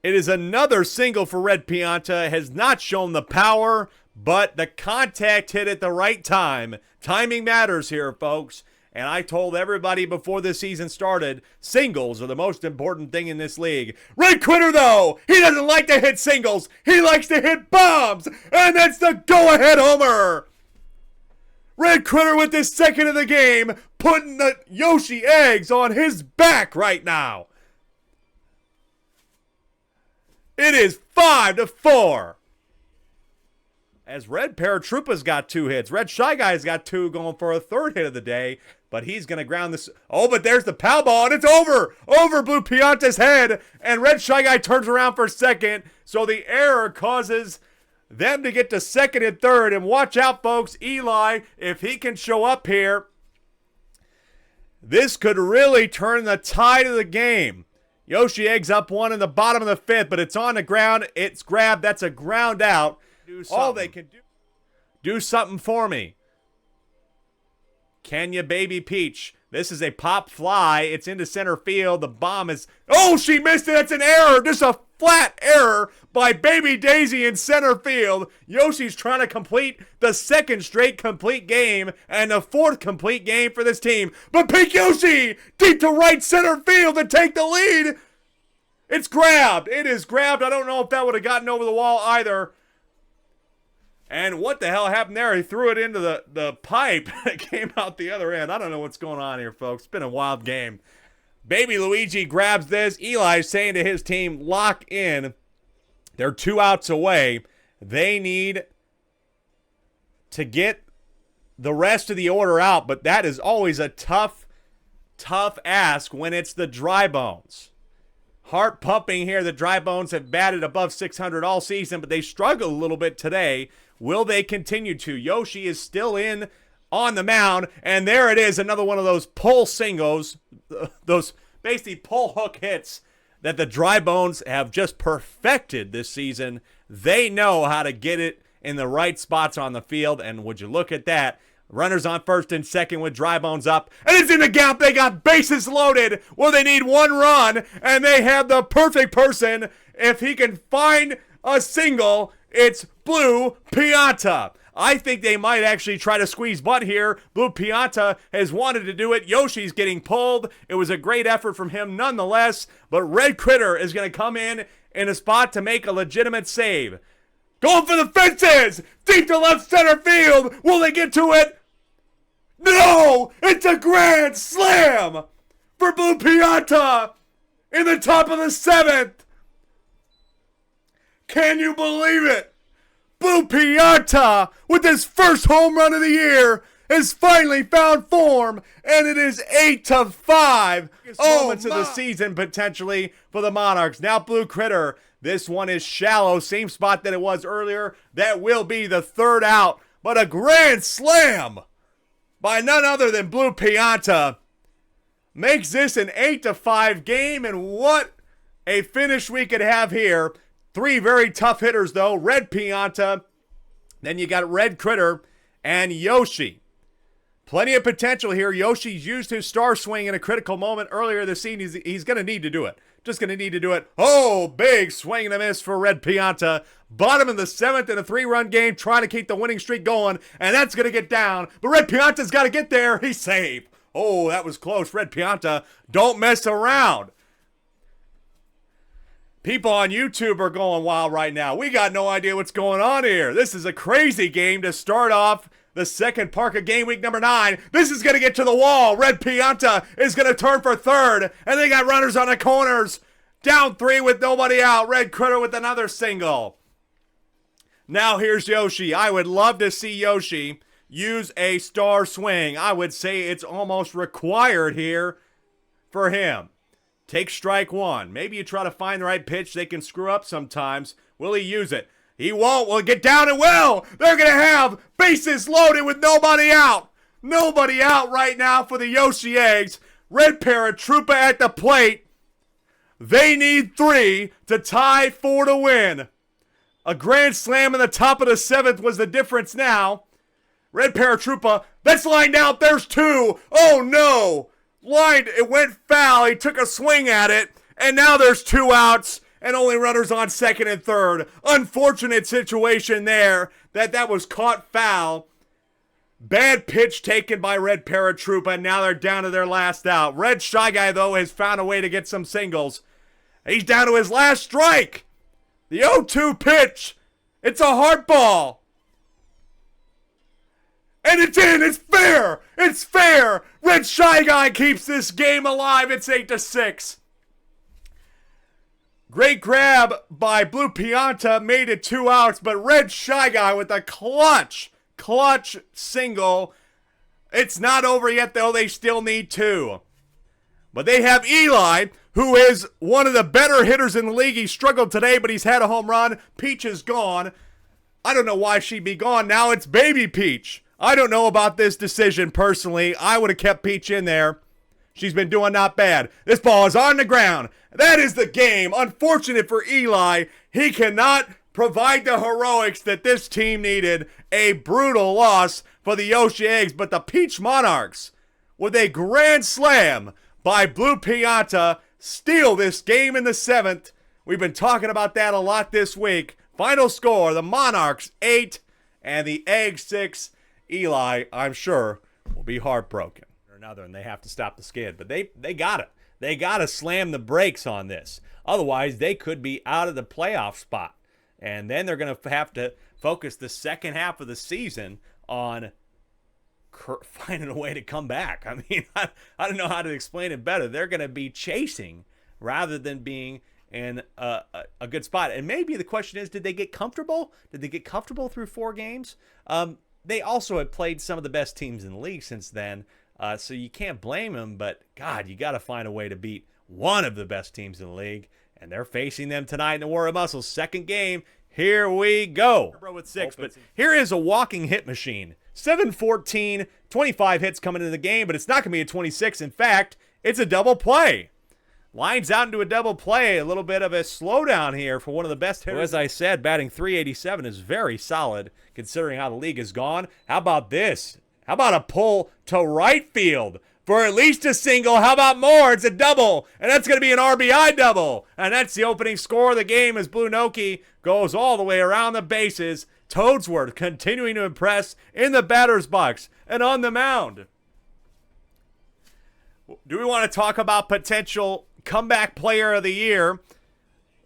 It is another single for Red Pianta. Has not shown the power, but the contact hit at the right time. Timing matters here, folks. And I told everybody before the season started, singles are the most important thing in this league. Red Critter, though, he doesn't like to hit singles. He likes to hit bombs. And that's the go-ahead homer. Red Critter with his second of the game, putting the Yoshi eggs on his back right now. It is 5-4. As Red Paratroopa's got 2 hits. Red Shy Guy's got 2, going for a 3rd hit of the day. But he's going to ground this. Oh, but there's the pow ball, and it's over. Over Blue Pianta's head. And Red Shy Guy turns around for second. So the error causes them to get to second and third. And watch out, folks. Eli, if he can show up here, this could really turn the tide of the game. Yoshi eggs up 1 in the bottom of the 5th, but it's on the ground. It's grabbed. That's a ground out. All they can do something for me. Can you, Baby Peach? This is a pop fly. It's into center field. The bomb is... Oh, she missed it. That's an error. Just a flat error by Baby Daisy in center field. Yoshi's trying to complete the 2nd straight complete game and the 4th complete game for this team. But Pink Yoshi deep to right center field to take the lead. It's grabbed. It is grabbed. I don't know if that would have gotten over the wall either. And what the hell happened there? He threw it into the pipe. It came out the other end. I don't know what's going on here, folks. It's been a wild game. Baby Luigi grabs this. Eli's saying to his team, lock in. They're 2 outs away. They need to get the rest of the order out, but that is always a tough ask when it's the Dry Bones. Heart pumping here. The Dry Bones have batted above 600 all season, but they struggle a little bit today. Will they continue to? Yoshi is still in on the mound, and there it is, another one of those pull singles, those basically pull hook hits that the Dry Bones have just perfected this season. They know how to get it in the right spots on the field, and would you look at that? Runners on first and second with Dry Bones up, and it's in the gap. They got bases loaded where they need 1 run, and they have the perfect person. If he can find a single, it's Blue Pianta. I think they might actually try to squeeze butt here. Blue Pianta has wanted to do it. Yoshi's getting pulled. It was a great effort from him nonetheless, but Red Critter is going to come in a spot to make a legitimate save. Going for the fences! Deep to left center field! Will they get to it? No! It's a grand slam for Blue Pianta in the top of the 7th. Can you believe it? Blue Pianta, with his first home run of the year, has finally found form, and it is 8-5. Moments of the season, potentially, for the Monarchs. Now Blue Critter. This one is shallow. Same spot that it was earlier. That will be the 3rd out. But a grand slam by none other than Blue Pianta makes this an 8-5 game. And what a finish we could have here. 3 very tough hitters, though. Red Pianta. Then you got Red Critter and Yoshi. Plenty of potential here. Yoshi's used his star swing in a critical moment earlier this season. He's going to need to do it. Just going to need to do it. Oh, big swing and a miss for Red Pianta. Bottom of the 7th in a 3-run game, trying to keep the winning streak going, and that's going to get down. But Red Pianta's got to get there. He's safe. Oh, that was close. Red Pianta, don't mess around. People on YouTube are going wild right now. We got no idea what's going on here. This is a crazy game to start off the second park of game week number 9. This is going to get to the wall. Red Pianta is going to turn for 3rd. And they got runners on the corners. Down 3 with nobody out. Red Critter with another single. Now here's Yoshi. I would love to see Yoshi use a star swing. I would say it's almost required here for him. Take strike 1. Maybe you try to find the right pitch. They can screw up sometimes. Will he use it? He won't. Will get down and will. They're going to have bases loaded with nobody out. Nobody out right now for the Yoshi Eggs. Red Paratroopa at the plate. They need 3 to tie 4 to win. A grand slam in the top of the 7th was the difference now. Red Paratroopa, that's lined out. There's 2. Oh, no. Lined, it went foul. He took a swing at it, and now there's 2 outs. And only runners on 2nd and 3rd. Unfortunate situation there that was caught foul. Bad pitch taken by Red Paratroopa, and now they're down to their last out. Red Shy Guy, though, has found a way to get some singles. He's down to his last strike. The 0-2 pitch. It's a hard ball. And it's in. It's fair. It's fair. Red Shy Guy keeps this game alive. It's 8-6. Great grab by Blue Pianta, made it 2 outs, but Red Shy Guy with a clutch single. It's not over yet, though. They still need 2. But they have Eli, who is one of the better hitters in the league. He struggled today, but he's had a home run. Peach is gone. I don't know why she'd be gone. Now it's Baby Peach. I don't know about this decision personally. I would have kept Peach in there. She's been doing not bad. This ball is on the ground. That is the game. Unfortunate for Eli. He cannot provide the heroics that this team needed. A brutal loss for the Yoshi Eggs. But the Peach Monarchs, with a grand slam by Blue Pianta, steal this game in the 7th. We've been talking about that a lot this week. Final score, the Monarchs 8 and the Eggs 6. Eli, I'm sure, will be heartbroken. Another, and they have to stop the skid, but they got it. They got to slam the brakes on this. Otherwise, they could be out of the playoff spot. And then they're going to have to focus the second half of the season on finding a way to come back. I mean, I don't know how to explain it better. They're going to be chasing rather than being in a good spot. And maybe the question is, did they get comfortable? Did they get comfortable through 4 games? They also have played some of the best teams in the league since then. So you can't blame them, but God, you got to find a way to beat one of the best teams in the league, and they're facing them tonight in the War of Muscles. Second game, here we go. With 6, but here is a walking hit machine. 7-14, 25 hits coming into the game, but it's not going to be a 26. In fact, it's a double play. Lines out into a double play. A little bit of a slowdown here for one of the best hitters. As I said, batting .387 is very solid considering how the league has gone. How about this? How about a pull to right field for at least a single? How about more? It's a double, and that's going to be an RBI double. And that's the opening score of the game as Blue Noki goes all the way around the bases. Toadsworth continuing to impress in the batter's box and on the mound. Do we want to talk about potential comeback player of the year?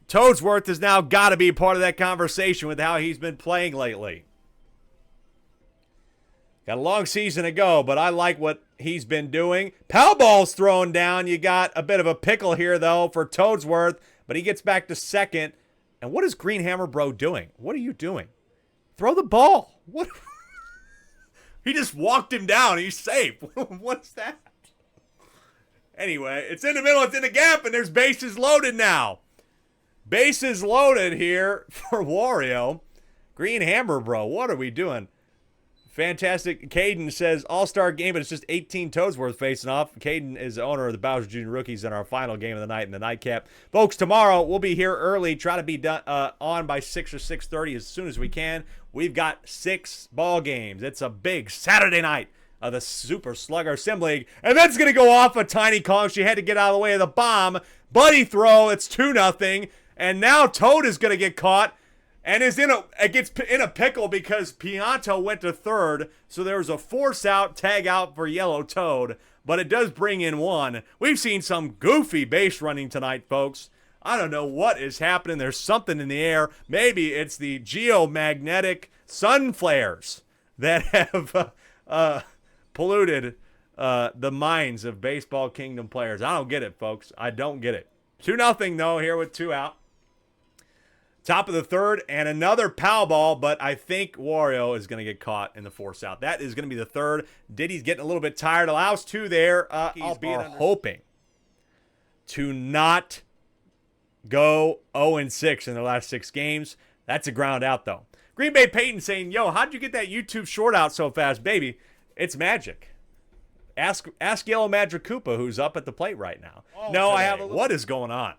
Toadsworth has now got to be part of that conversation with how he's been playing lately. Got a long season to go, but I like what he's been doing. Powerball's thrown down. You got a bit of a pickle here, though, for Toadsworth, but he gets back to second. And what is Green Hammer Bro doing? What are you doing? Throw the ball. What? He just walked him down. He's safe. What's that? Anyway, it's in the middle. It's in the gap, and there's bases loaded now. Bases loaded here for Wario. Green Hammer Bro, what are we doing? Fantastic. Caden says, all-star game, but it's just 18 Toadsworth facing off. Caden is the owner of the Bowser Jr. Rookies in our final game of the night in the nightcap. Folks, tomorrow we'll be here early. Try to be done on by 6 or 6:30 as soon as we can. We've got 6 ball games. It's a big Saturday night of the Super Slugger Sim League. And that's going to go off a Tiny Kong. She had to get out of the way of the bomb. Buddy throw. It's 2-0. And now Toad is going to get caught. And it gets in a pickle because Pianto went to third, so there was a force out, tag out for Yellow Toad, but it does bring in 1. We've seen some goofy base running tonight, folks. I don't know what is happening. There's something in the air. Maybe it's the geomagnetic sun flares that have polluted the minds of Baseball Kingdom players. I don't get it, folks. I don't get it. 2-0, though, here with 2 out. Top of the third, and another Powerball, but I think Wario is going to get caught in the force out. That is going to be the third. Diddy's getting a little bit tired. Allows 2 there. Albeit hoping to not go 0-6 in the last 6 games. That's a ground out, though. Green Bay Peyton saying, yo, how'd you get that YouTube short out so fast, baby? It's magic. Ask Yellow Magic Koopa, who's up at the plate right now. No, I have a little... What is going on?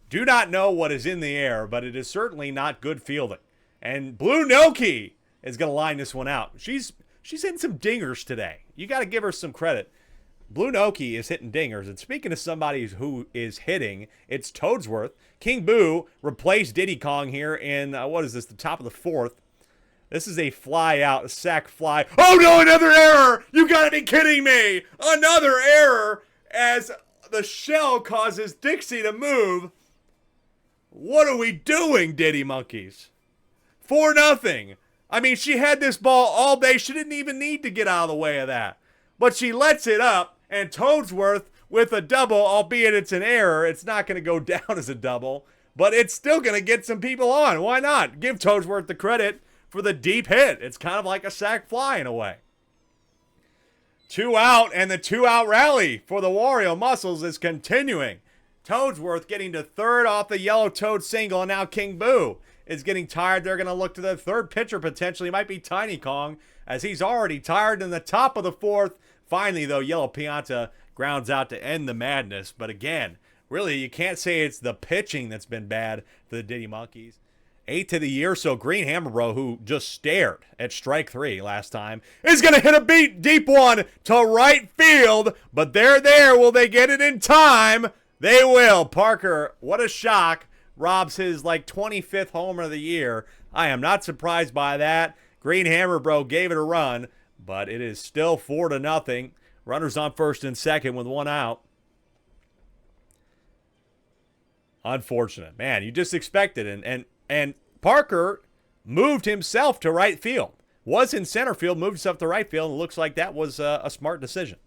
Do not know what is in the air, but it is certainly not good fielding. And Blue Noki is going to line this one out. She's hitting some dingers today. You got to give her some credit. Blue Noki is hitting dingers. And speaking of somebody who is hitting, it's Toadsworth. King Boo replaced Diddy Kong here in, the top of the 4th. This is a fly out, a sac fly. Oh no, another error! You got to be kidding me! Another error as the shell causes Dixie to move. What are we doing, Diddy Monkeys? 4-0. I mean, she had this ball all day. She didn't even need to get out of the way of that. But she lets it up, and Toadsworth with a double, albeit it's an error. It's not going to go down as a double, but it's still going to get some people on. Why not? Give Toadsworth the credit for the deep hit. It's kind of like a sac fly in a way. 2 out, and the 2-out rally for the Wario Muscles is continuing. Toadsworth getting to third off the Yellow Toad single, and now King Boo is getting tired. They're going to look to the third pitcher potentially. Might be Tiny Kong, as he's already tired in the top of the 4th. Finally, though, Yellow Pianta grounds out to end the madness. But again, really, you can't say it's the pitching that's been bad for the Diddy Monkeys. 8th of the year, so Green Hammer Bro, who just stared at strike 3 last time, is going to hit a deep one to right field. But they're there. Will they get it in time? They will. Parker, what a shock. Robs his 25th homer of the year. I am not surprised by that. Green Hammer Bro gave it a run, but it is still 4-0. Runners on first and second with 1 out. Unfortunate. Man, you just expected it. And Parker moved himself to right field. Was in center field, moved himself to right field, and looks like that was a smart decision.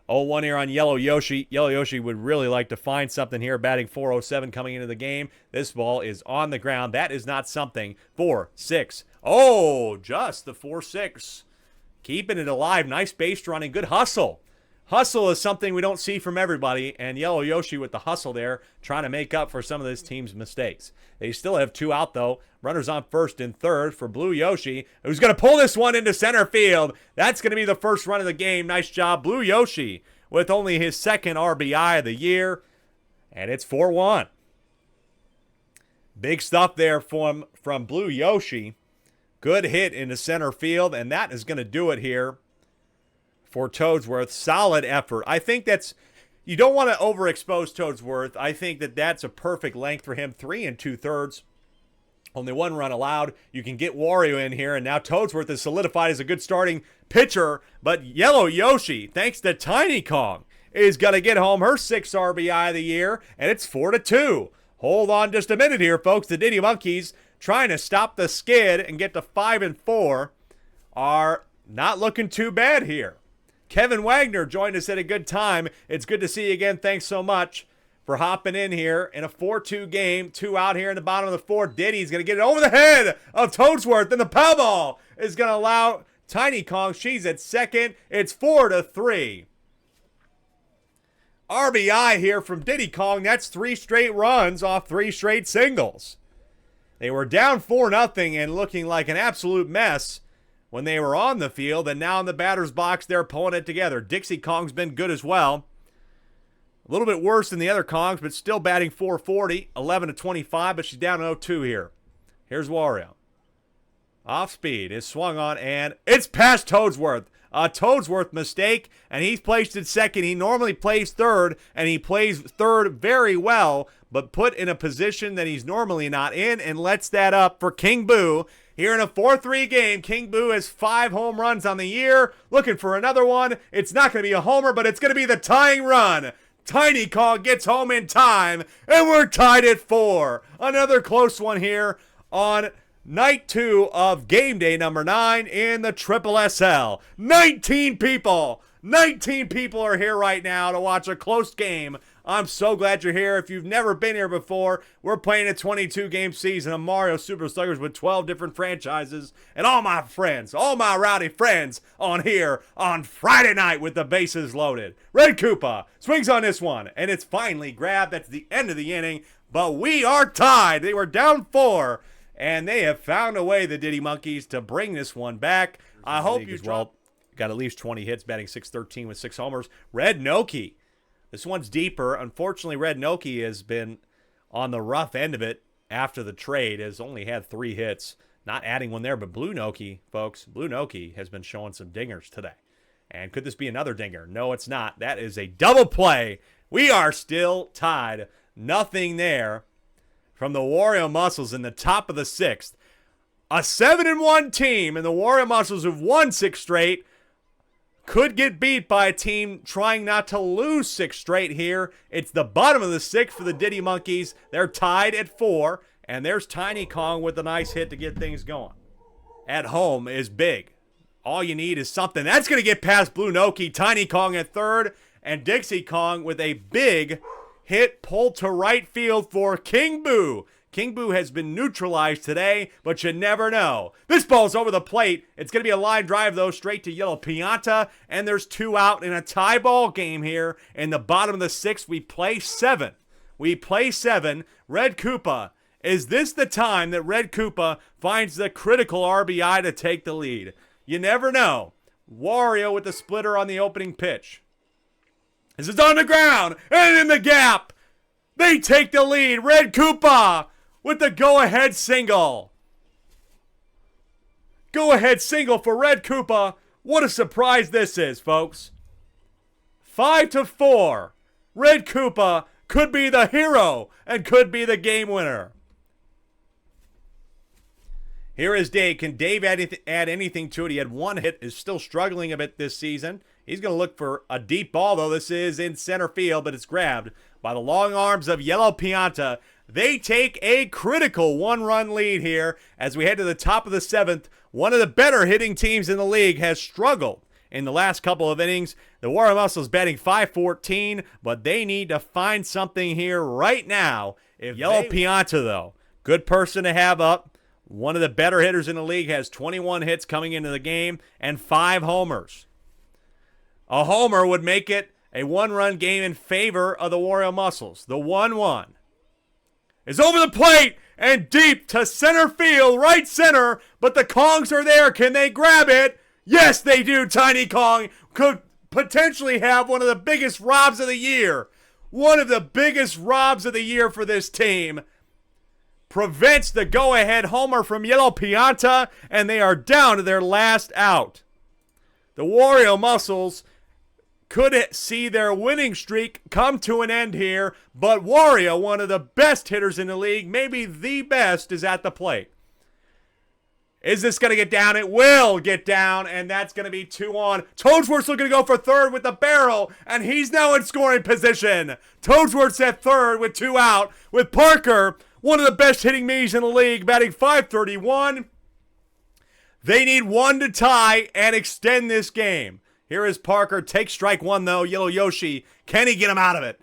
0-1 here on Yellow Yoshi. Yellow Yoshi would really like to find something here, batting .407 coming into the game. This ball is on the ground. That is not something. 4-6. Oh, just the 4-6. Keeping it alive. Nice base running. Good hustle. Hustle is something we don't see from everybody, and Yellow Yoshi with the hustle there, trying to make up for some of this team's mistakes. They still have 2 out, though. Runners on first and third for Blue Yoshi, who's going to pull this one into center field. That's going to be the first run of the game. Nice job, Blue Yoshi, with only his 2nd RBI of the year, and it's 4-1. Big stuff there from Blue Yoshi. Good hit into center field, and that is going to do it here for Toadsworth. Solid effort. I think that's, you don't want to overexpose Toadsworth. I think that's a perfect length for him. 3 2/3. Only 1 run allowed. You can get Wario in here, and now Toadsworth is solidified as a good starting pitcher. But Yellow Yoshi, thanks to Tiny Kong, is going to get home her 6th RBI of the year, and it's 4-2. Hold on just a minute here, folks. The Diddy Monkeys trying to stop the skid and get to 5-4. are not looking too bad here. Kevin Wagner joined us at a good time. It's good to see you again. Thanks so much for hopping in here in a 4-2 game. 2 out here in the bottom of the 4th. Diddy's going to get it over the head of Toadsworth, and the pow ball is going to allow Tiny Kong. She's at second. It's 4-3. RBI here from Diddy Kong. That's 3 straight runs off 3 straight singles. They were down 4-0 and looking like an absolute mess when they were on the field, and now in the batter's box, they're pulling it together. Dixie Kong's been good as well. A little bit worse than the other Kongs, but still batting .440, 11-25, but she's down 0-2 here. Here's Wario. Off speed is swung on, and it's past Toadsworth. A Toadsworth mistake, and he's placed at second. He normally plays third, and he plays third very well, but put in a position that he's normally not in, and lets that up for King Boo. Here in a 4-3 game, King Boo has 5 home runs on the year. Looking for another one. It's not going to be a homer, but it's going to be the tying run. Tiny Kong gets home in time, and we're tied at 4. Another close one here on night 2 of game day number 9 in the SSSL. 19 people are here right now to watch a close game. I'm so glad you're here. If you've never been here before, we're playing a 22-game season of Mario Super Sluggers with 12 different franchises. And all my friends, all my rowdy friends on here on Friday night with the bases loaded. Red Koopa swings on this one, and it's finally grabbed. That's the end of the inning, but we are tied. They were down 4, and they have found a way, the Diddy Monkeys, to bring this one back. I hope you got at least 20 hits, batting .613 with 6 homers. Red Noki. This one's deeper. Unfortunately, Red Noki has been on the rough end of it after the trade. Has only had 3 hits. Not adding one there, but Blue Noki, folks, Blue Noki has been showing some dingers today. And could this be another dinger? No, it's not. That is a double play. We are still tied. Nothing there from the Wario Muscles in the top of the 6th. A 7-1 team, and the Wario Muscles have won 6 straight. Could get beat by a team trying not to lose 6 straight here. It's the bottom of the 6th for the Diddy Monkeys. They're tied at 4, and there's Tiny Kong with a nice hit to get things going. At home is big. All you need is something. That's going to get past Blue Noki. Tiny Kong at third, and Dixie Kong with a big hit pulled to right field for King Boo. King Boo has been neutralized today, but you never know. This ball's over the plate. It's going to be a line drive, though, straight to Yellow Pianta, and there's 2 out in a tie ball game here. In the bottom of the 6th, we play 7. Red Koopa. Is this the time that Red Koopa finds the critical RBI to take the lead? You never know. Wario with the splitter on the opening pitch. This is on the ground, and in the gap. They take the lead. Red Koopa with the go-ahead single. Go-ahead single for Red Koopa. What a surprise this is, folks. 5-4. Red Koopa could be the hero and could be the game winner. Here is Dave. Can Dave add anything to it? He had 1 hit, is still struggling a bit this season. He's going to look for a deep ball, though. This is in center field, but it's grabbed by the long arms of Yellow Pianta. They take a critical 1-run lead here as we head to the top of the 7th. One of the better hitting teams in the league has struggled in the last couple of innings. The Wario Muscles batting .514, but they need to find something here right now. If Yellow Pianta, though, good person to have up. One of the better hitters in the league, has 21 hits coming into the game and 5 homers. A homer would make it a 1-run game in favor of the Wario Muscles. The 1-1 is over the plate and deep to center field, right center, but the Kongs are there. Can they grab it? Yes, they do. Tiny Kong could potentially have one of the biggest robs of the year. One of the biggest robs of the year for this team. Prevents the go-ahead homer from Yellow Pianta, and they are down to their last out. The Wario Muscles could see their winning streak come to an end here, but Wario, one of the best hitters in the league, maybe the best, is at the plate. Is this going to get down? It will get down, and that's going to be 2 on. Toadsworth's looking to go for third with the barrel, and he's now in scoring position. Toadsworth's at third with 2 out, with Parker, one of the best hitting me's in the league, batting .531. They need one to tie and extend this game. Here is Parker. Take strike one, though. Yellow Yoshi. Can he get him out of it?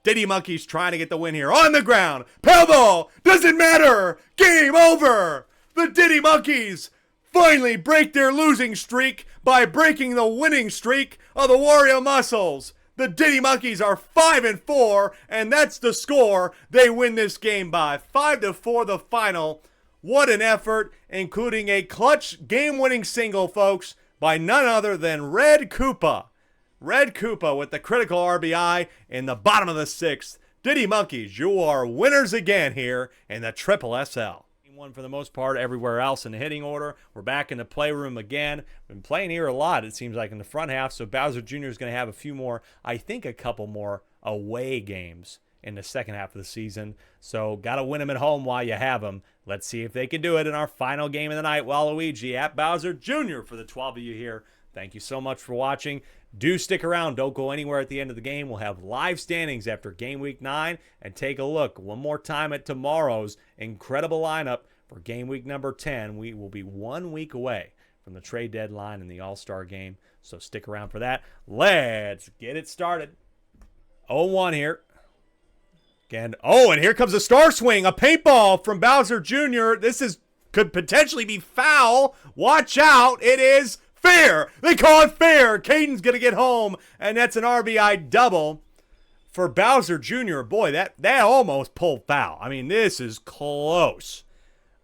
Diddy Monkey's trying to get the win here. On the ground. Pell ball. Doesn't matter. Game over. The Diddy Monkeys finally break their losing streak by breaking the winning streak of the Wario Muscles. The Diddy Monkeys are 5-4, and that's the score. They win this game by 5-4 the final. What an effort, including a clutch game-winning single, folks, by none other than Red Koopa. Red Koopa with the critical RBI in the bottom of the sixth. Diddy Monkeys, you are winners again here in the SSSL. One for the most part everywhere else in the hitting order. We're back in the playroom again. Been playing here a lot, it seems like, in the front half, so Bowser Jr. is going to have a few more, I think a couple more away games in the second half of the season. So got to win them at home while you have them. Let's see if they can do it in our final game of the night. Waluigi at Bowser Jr. for the 12 of you here. Thank you so much for watching. Do stick around. Don't go anywhere at the end of the game. We'll have live standings after game week 9. And take a look one more time at tomorrow's incredible lineup for game week number 10. We will be 1 week away from the trade deadline and the All-Star game. So stick around for that. Let's get it started. 0-1 here. Again. Oh, and here comes a star swing. A paintball from Bowser Jr. This could potentially be foul. Watch out. It is fair. They call it fair. Caden's going to get home, and that's an RBI double for Bowser Jr. Boy, that almost pulled foul. I mean, this is close.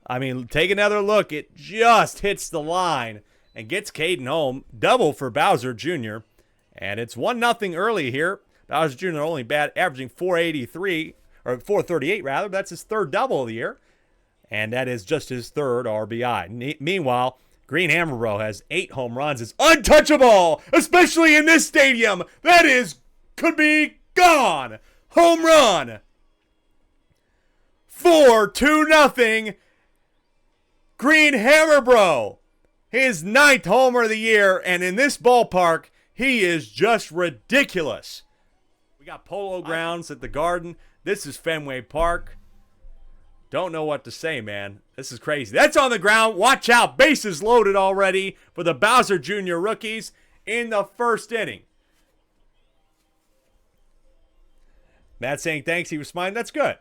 I mean, take another look. It just hits the line and gets Caden home. Double for Bowser Jr. And it's 1-0 early here. Bowser Jr. only averaging 483, or 438 rather. That's his third double of the year. And that is just his third RBI. Meanwhile, Green Hammer Bro has 8 home runs. It's untouchable, especially in this stadium. That could be gone. Home run. 4-2-0. Green Hammer Bro. His 9th homer of the year. And in this ballpark, he is just ridiculous. We got Polo Grounds at the Garden. This is Fenway Park. Don't know what to say, man. This is crazy. That's on the ground. Watch out. Bases loaded already for the Bowser Jr. rookies in the first inning. Matt saying thanks. He was smiling. That's good.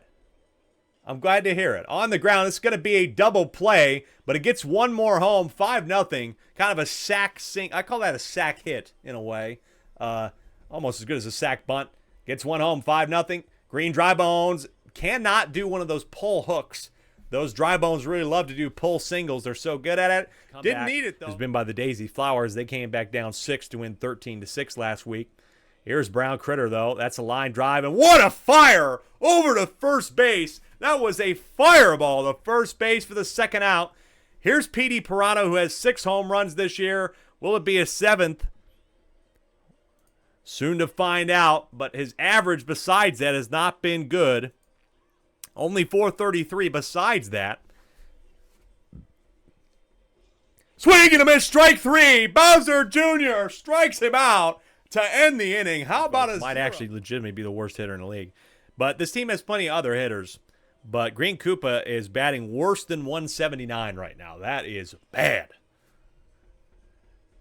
I'm glad to hear it. On the ground, it's going to be a double play, but it gets one more home. 5-0. Kind of a sack sink. I call that a sack hit in a way. Almost as good as a sack bunt. Gets one home. 5-0. Green Dry Bones cannot do one of those pull hooks. Those Dry Bones really love to do pull singles. They're so good at it. Didn't need it, though. Has been by the Daisy Flowers. They came back down 6 to win 13-6 last week. Here's Brown Critter, though. That's a line drive. And what a fire over to first base. That was a fireball to first base for the second out. Here's Petey Piranha, who has 6 home runs this year. Will it be a 7th? Soon to find out. But his average besides that has not been good. Only 433 besides that. Swing and a miss, strike 3. Bowser Jr. strikes him out to end the inning. How about his might actually legitimately be the worst hitter in the league. But this team has plenty of other hitters. But Green Koopa is batting worse than 179 right now. That is bad.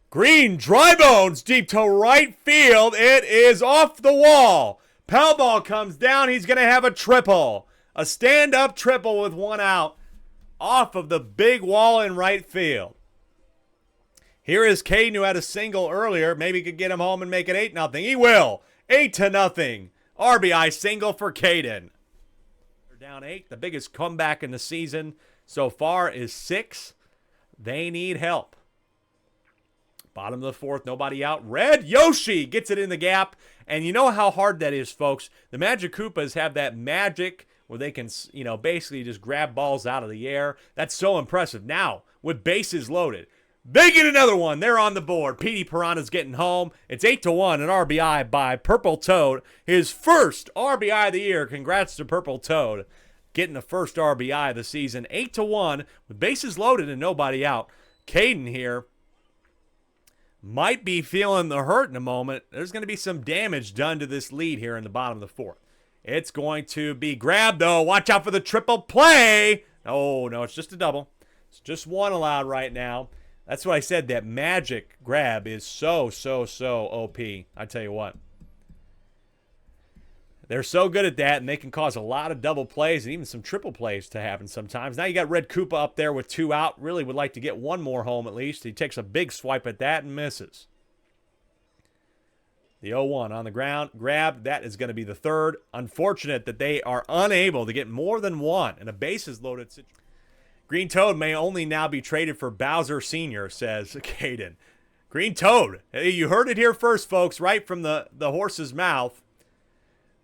Green Dry Bones deep to right field. It is off the wall. Pell ball comes down. He's going to have a triple. A stand-up triple with 1 out off of the big wall in right field. Here is Caden, who had a single earlier. Maybe he could get him home and make it 8-0. He will. 8-0. RBI single for Caden. They're down 8. The biggest comeback in the season so far is 6. They need help. Bottom of the 4th, nobody out. Red Yoshi gets it in the gap. And you know how hard that is, folks. The Magic Koopas have that magic where they can, basically just grab balls out of the air. That's so impressive. Now, with bases loaded, they get another one. They're on the board. Petey Piranha's getting home. It's 8-1, an RBI by Purple Toad. His first RBI of the year. Congrats to Purple Toad getting the first RBI of the season. 8-1 with bases loaded and nobody out. Caden here might be feeling the hurt in a moment. There's going to be some damage done to this lead here in the bottom of the 4th. It's going to be grabbed, though. Watch out for the triple play. Oh, no, it's just a double. It's just 1 allowed right now. That's what I said. That magic grab is so OP. I tell you what. They're so good at that, and they can cause a lot of double plays and even some triple plays to happen sometimes. Now you got Red Koopa up there with 2 out. Really would like to get one more home at least. He takes a big swipe at that and misses. The 0-1 on the ground. Grab. That is going to be the third. Unfortunate that they are unable to get more than one in a bases loaded situation. Green Toad may only now be traded for Bowser Sr., says Caden. Green Toad. Hey, you heard it here first, folks, right from the horse's mouth.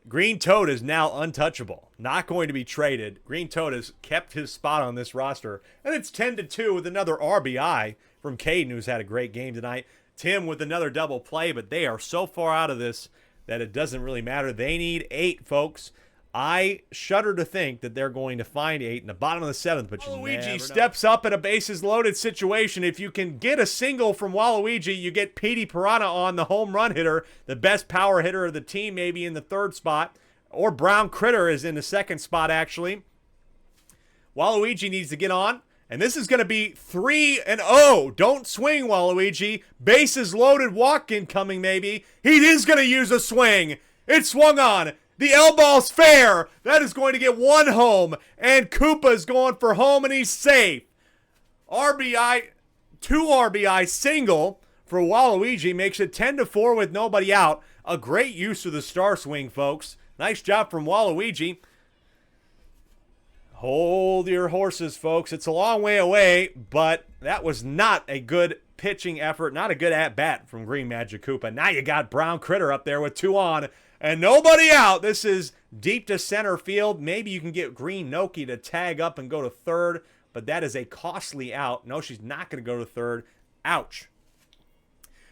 Green Toad is now untouchable. Not going to be traded. Green Toad has kept his spot on this roster. And it's 10-2 with another RBI from Caden, who's had a great game tonight. Tim with another double play, but they are so far out of this that it doesn't really matter. They need 8, folks. I shudder to think that they're going to find 8 in the bottom of the 7th, but Waluigi steps up in a bases loaded situation. If you can get a single from Waluigi, you get Petey Piranha on, the home run hitter, the best power hitter of the team, maybe in the 3rd spot, or Brown Critter is in the 2nd spot, actually. Waluigi needs to get on, and this is going to be 3-0. Don't swing, Waluigi. Bases loaded, walk incoming, maybe. He is going to use a swing. It swung on. The L ball's fair. That is going to get 1 home. And Koopa's going for home, and he's safe. RBI, 2 RBI single for Waluigi makes it 10-4 with nobody out. A great use of the star swing, folks. Nice job from Waluigi. Hold your horses, folks. It's a long way away, but that was not a good pitching effort. Not a good at-bat from Green Magic Koopa. Now you got Brown Critter up there with 2 on. And nobody out. This is deep to center field. Maybe you can get Green Noki to tag up and go to 3rd, but that is a costly out. No, she's not going to go to 3rd. Ouch.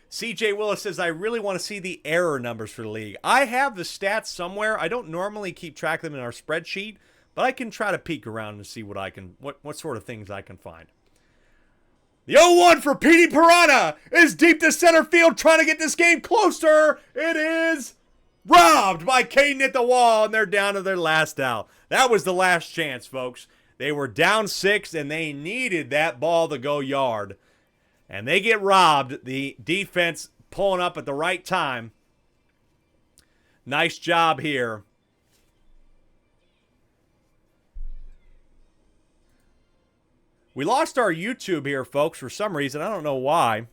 CJ Willis says, I really want to see the error numbers for the league. I have the stats somewhere. I don't normally keep track of them in our spreadsheet, but I can try to peek around and see what sort of things I can find. The 0-1 for Petey Piranha is deep to center field, trying to get this game closer. It is robbed by Caden at the wall, and they're down to their last out. That was the last chance, folks. They were down 6, and they needed that ball to go yard. And they get robbed. The defense pulling up at the right time. Nice job here. We lost our YouTube here, folks, for some reason. I don't know why.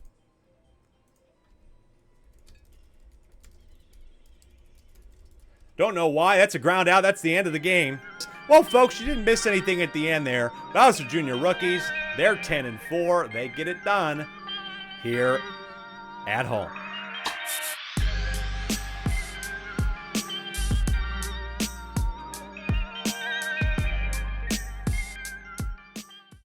Don't know why. That's a ground out. That's the end of the game. Well, folks, you didn't miss anything at the end there. Bowser Jr. rookies, they're 10-4. They get it done here at home.